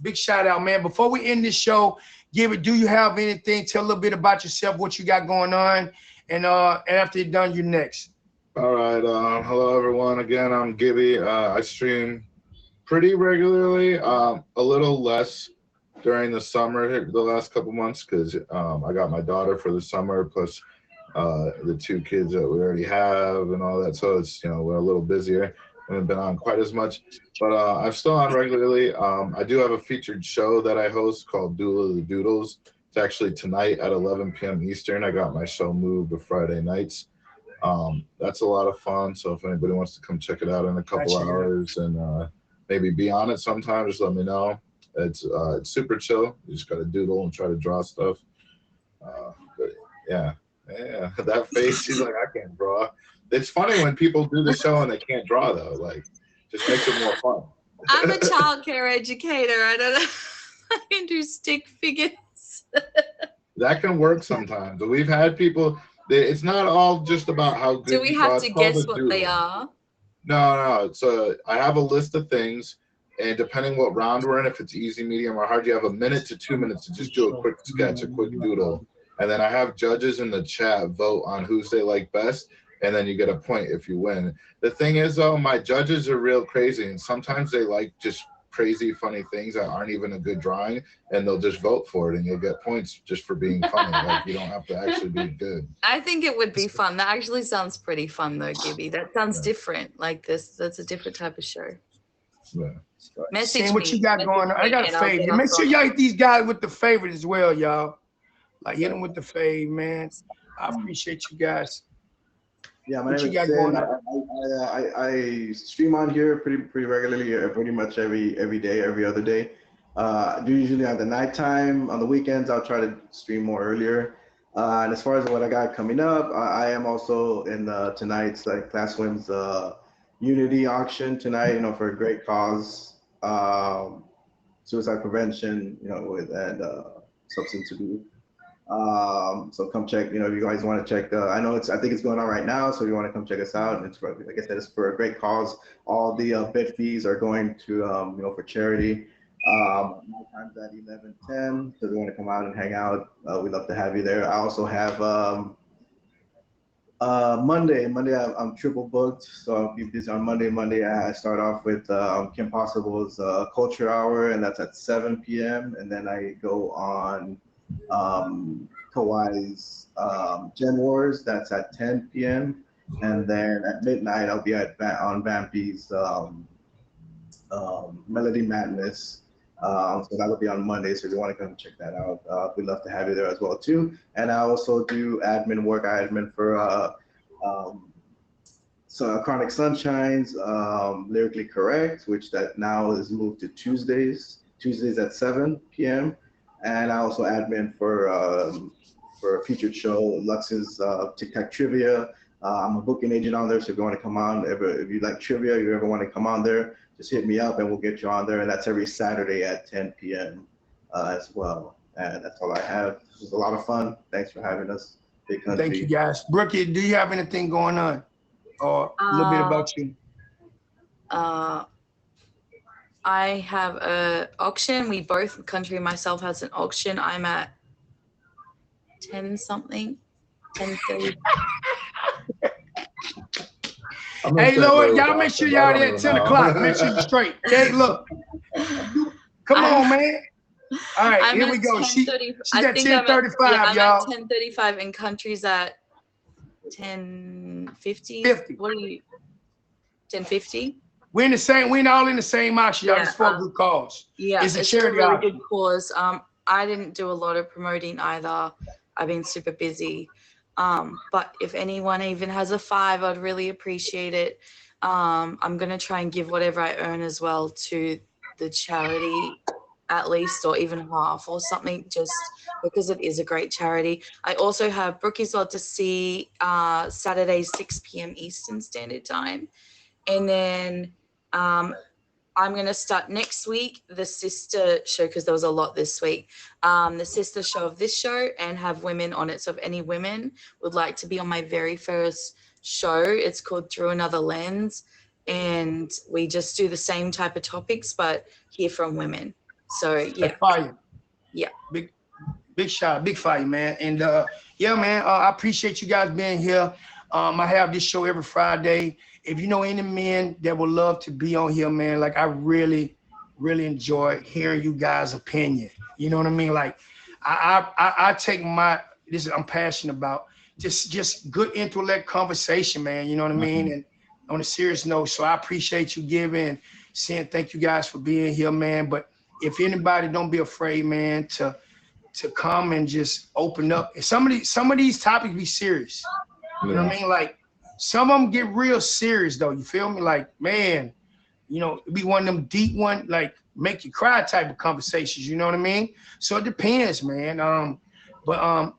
big shout out, man. Before we end this show, do you have anything? Tell a little bit about yourself, what you got going on, and after you're done, you're next. All right. Hello, everyone. Again, I'm Gibby. I stream pretty regularly, a little less during the summer, the last couple months, because I got my daughter for the summer, plus the 2 kids that we already have and all that. So it's, we're a little busier. I haven't been on quite as much, but I'm still on regularly. I do have a featured show that I host called Duel of the Doodles. It's actually tonight at 11 p.m. Eastern. I got my show moved to Friday nights. That's a lot of fun. So if anybody wants to come check it out in a couple hours and maybe be on it sometime, just let me know. It's super chill. You just got to doodle and try to draw stuff. But yeah, that face. She's like, I can't draw. It's funny when people do the show and they can't draw though. Like, just makes it more fun. I'm a childcare educator. I don't know. I can do stick figures. That can work sometimes. We've had people. It's not all just about how good. Do we have to guess what they are? No. So I have a list of things, and depending what round we're in, if it's easy, medium, or hard, you have 1 minute to 2 minutes to just do a quick sketch, a quick doodle. And then I have judges in the chat vote on whose they like best, and then you get a point if you win. The thing is, though, my judges are real crazy, and sometimes they like just crazy, funny things that aren't even a good drawing, and they'll just vote for it, and you'll get points just for being funny. Like, you don't have to actually be good. I think it would be fun. That actually sounds pretty fun, though, Gibby. That sounds different. Like this, that's a different type of show. Yeah. Message what me. you got going on. I got a favorite. Make sure y'all hit these guys with the favorite as well, y'all. Like, hit them with the fave, man. I appreciate you guys. Yeah, my name is Sin. I stream on here pretty regularly, pretty much every day, every other day. Usually at the nighttime. On the weekends, I'll try to stream more earlier. And as far as what I got coming up, I am also in tonight's Classwin's Unity auction tonight. For a great cause, suicide prevention. And substance abuse. So come check, if you guys want to check I think it's going on right now. So if you want to come check us out, and it's for, like I said, it's for a great cause. All the bid fees are going to, for charity. My time's at 11:10. So if you want to come out and hang out, we'd love to have you there. I also have, Monday I'm triple booked. So I'll be busy on Monday. I start off with, Kim Possible's, Culture Hour, and that's at 7 p.m. And then I go on, Kawai's Gen Wars, that's at 10 p.m. And then at midnight I'll be on Vampy's Melody Madness. So that'll be on Monday. So if you want to come check that out, we'd love to have you there as well too. And I also do admin work. I admin for Chronic Sunshine's Lyrically Correct, which that now is moved to Tuesdays at 7 p.m. And I also admin for a featured show, Lux's Tic Tac Trivia. I'm a booking agent on there, so if you want to come on, if you like trivia, you ever want to come on there, just hit me up and we'll get you on there. And that's every Saturday at 10 p.m. As well. And that's all I have. This was a lot of fun. Thanks for having us. Big country. Thank you, guys. Brookie, do you have anything going on? Or a little bit about you? I have an auction. We both, Country and myself, has an auction. I'm at 10 something, 10:30. Hey, Lord, y'all make sure y'all there at 10 o'clock. Make sure you're straight. Okay, look. Come on, man. All right, here we go. She's at 10:35, y'all. I'm at 10:35 and Country's at 10:50. 50. What are you? 10:50? We're all in the same auction, y'all. It's for good cause. Yeah, it's a charity really auction. good cause. I didn't do a lot of promoting either. I've been super busy. But if anyone even has a 5, I'd really appreciate it. I'm gonna try and give whatever I earn as well to the charity, at least, or even half or something, just because it is a great charity. I also have Brookie's Lot to see Saturday 6 p.m. Eastern Standard Time, and then I'm going to start next week the sister show, because there was a lot this week, the sister show of this show, and have women on it. So if any women would like to be on my very first show. It's called Through Another Lens, and we just do the same type of topics, but hear from women. So yeah, That's fire. Yeah. Big shot, big fight, man. And yeah, man, I appreciate you guys being here. I have this show every Friday. If you know any men that would love to be on here, man, like I really, really enjoy hearing you guys' opinion. You know what I mean? Like I take I'm passionate about just good intellect conversation, man. You know what I mean? And on a serious note, so I appreciate you giving, saying thank you guys for being here, man. But if anybody, don't be afraid, man, to come and just open up. And some of these topics be serious. You know what I mean? Like some of them get real serious though. You feel me? Like, man, you know, it be one of them deep one, like make you cry type of conversations. You know what I mean? So it depends, man.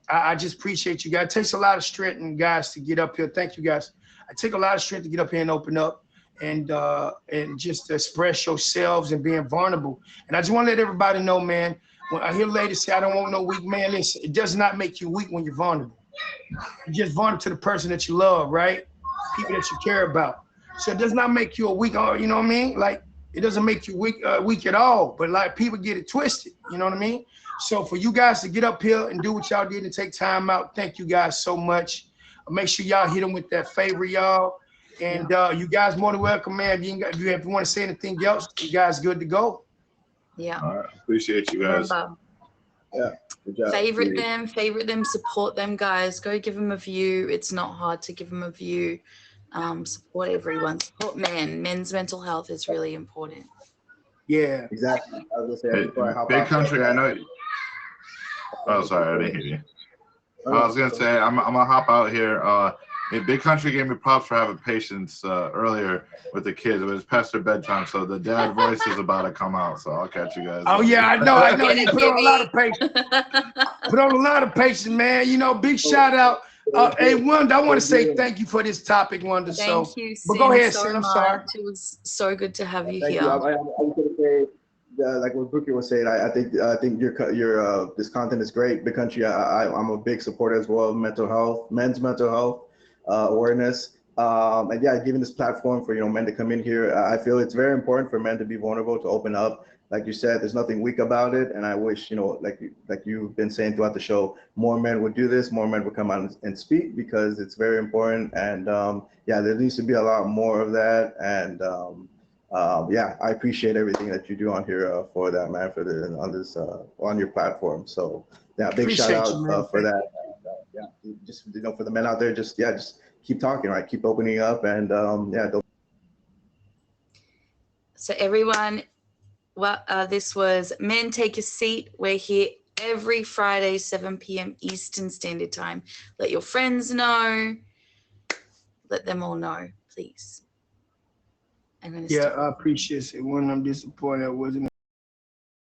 I just appreciate you guys. It takes a lot of strength and guys to get up here. Thank you guys. It take a lot of strength to get up here and open up and just express yourselves and being vulnerable. And I just want to let everybody know, man, when I hear ladies say, I don't want no weak man, listen, it does not make you weak when you're vulnerable. You're just vulnerable to the person that you love, right? People that you care about. So it does not make you a weak, you know what I mean? Like, it doesn't make you weak at all, but like people get it twisted, you know what I mean? So for you guys to get up here and do what y'all did and take time out, thank you guys so much. Make sure y'all hit them with that favor, y'all. And you guys more than welcome, man. If you want to say anything else, you guys good to go. Yeah. All right. Appreciate you guys. Remember, Yeah. Good job. favorite them, support them, guys. Go give them a view. It's not hard to give them a view. Support everyone. Support men. Men's mental health is really important. Yeah. Exactly. I was gonna say before I hop Big off, country, I know. Oh, sorry, I didn't hear you. I was gonna say I'm gonna hop out here. Big Country gave me props for having patience earlier with the kids. It was past their bedtime, so the dad voice is about to come out. So I'll catch you guys. Oh yeah, I know. Get You it, put on a lot of Kimmy. patience. Put on a lot of patience, man. You know, big shout out. Hey, Wanda, I want to say thank you for this topic, Wanda. Thank you, but go ahead, so Sin. I'm much. sorry. It was so good to have you thank here. you. I was gonna say, like what Brookie was saying, I think your this content is great. Big Country, I'm a big supporter as well of mental health, men's mental health awareness. And yeah, giving this platform for men to come in here. I feel it's very important for men to be vulnerable, to open up. Like you said, there's nothing weak about it, and I wish like you've been saying throughout the show, more men would do this, more men would come out and speak, because it's very important. And yeah, there needs to be a lot more of that. And yeah, I appreciate everything that you do on here for that, man, on your platform. So yeah, big shout out for that. Yeah, just for the men out there, just keep talking, right? Keep opening up, and yeah. So everyone, well, this was Men Take a Seat. We're here every Friday, 7 p.m. Eastern Standard Time. Let your friends know. Let them all know, please. Yeah, I appreciate it. When I'm disappointed, I wasn't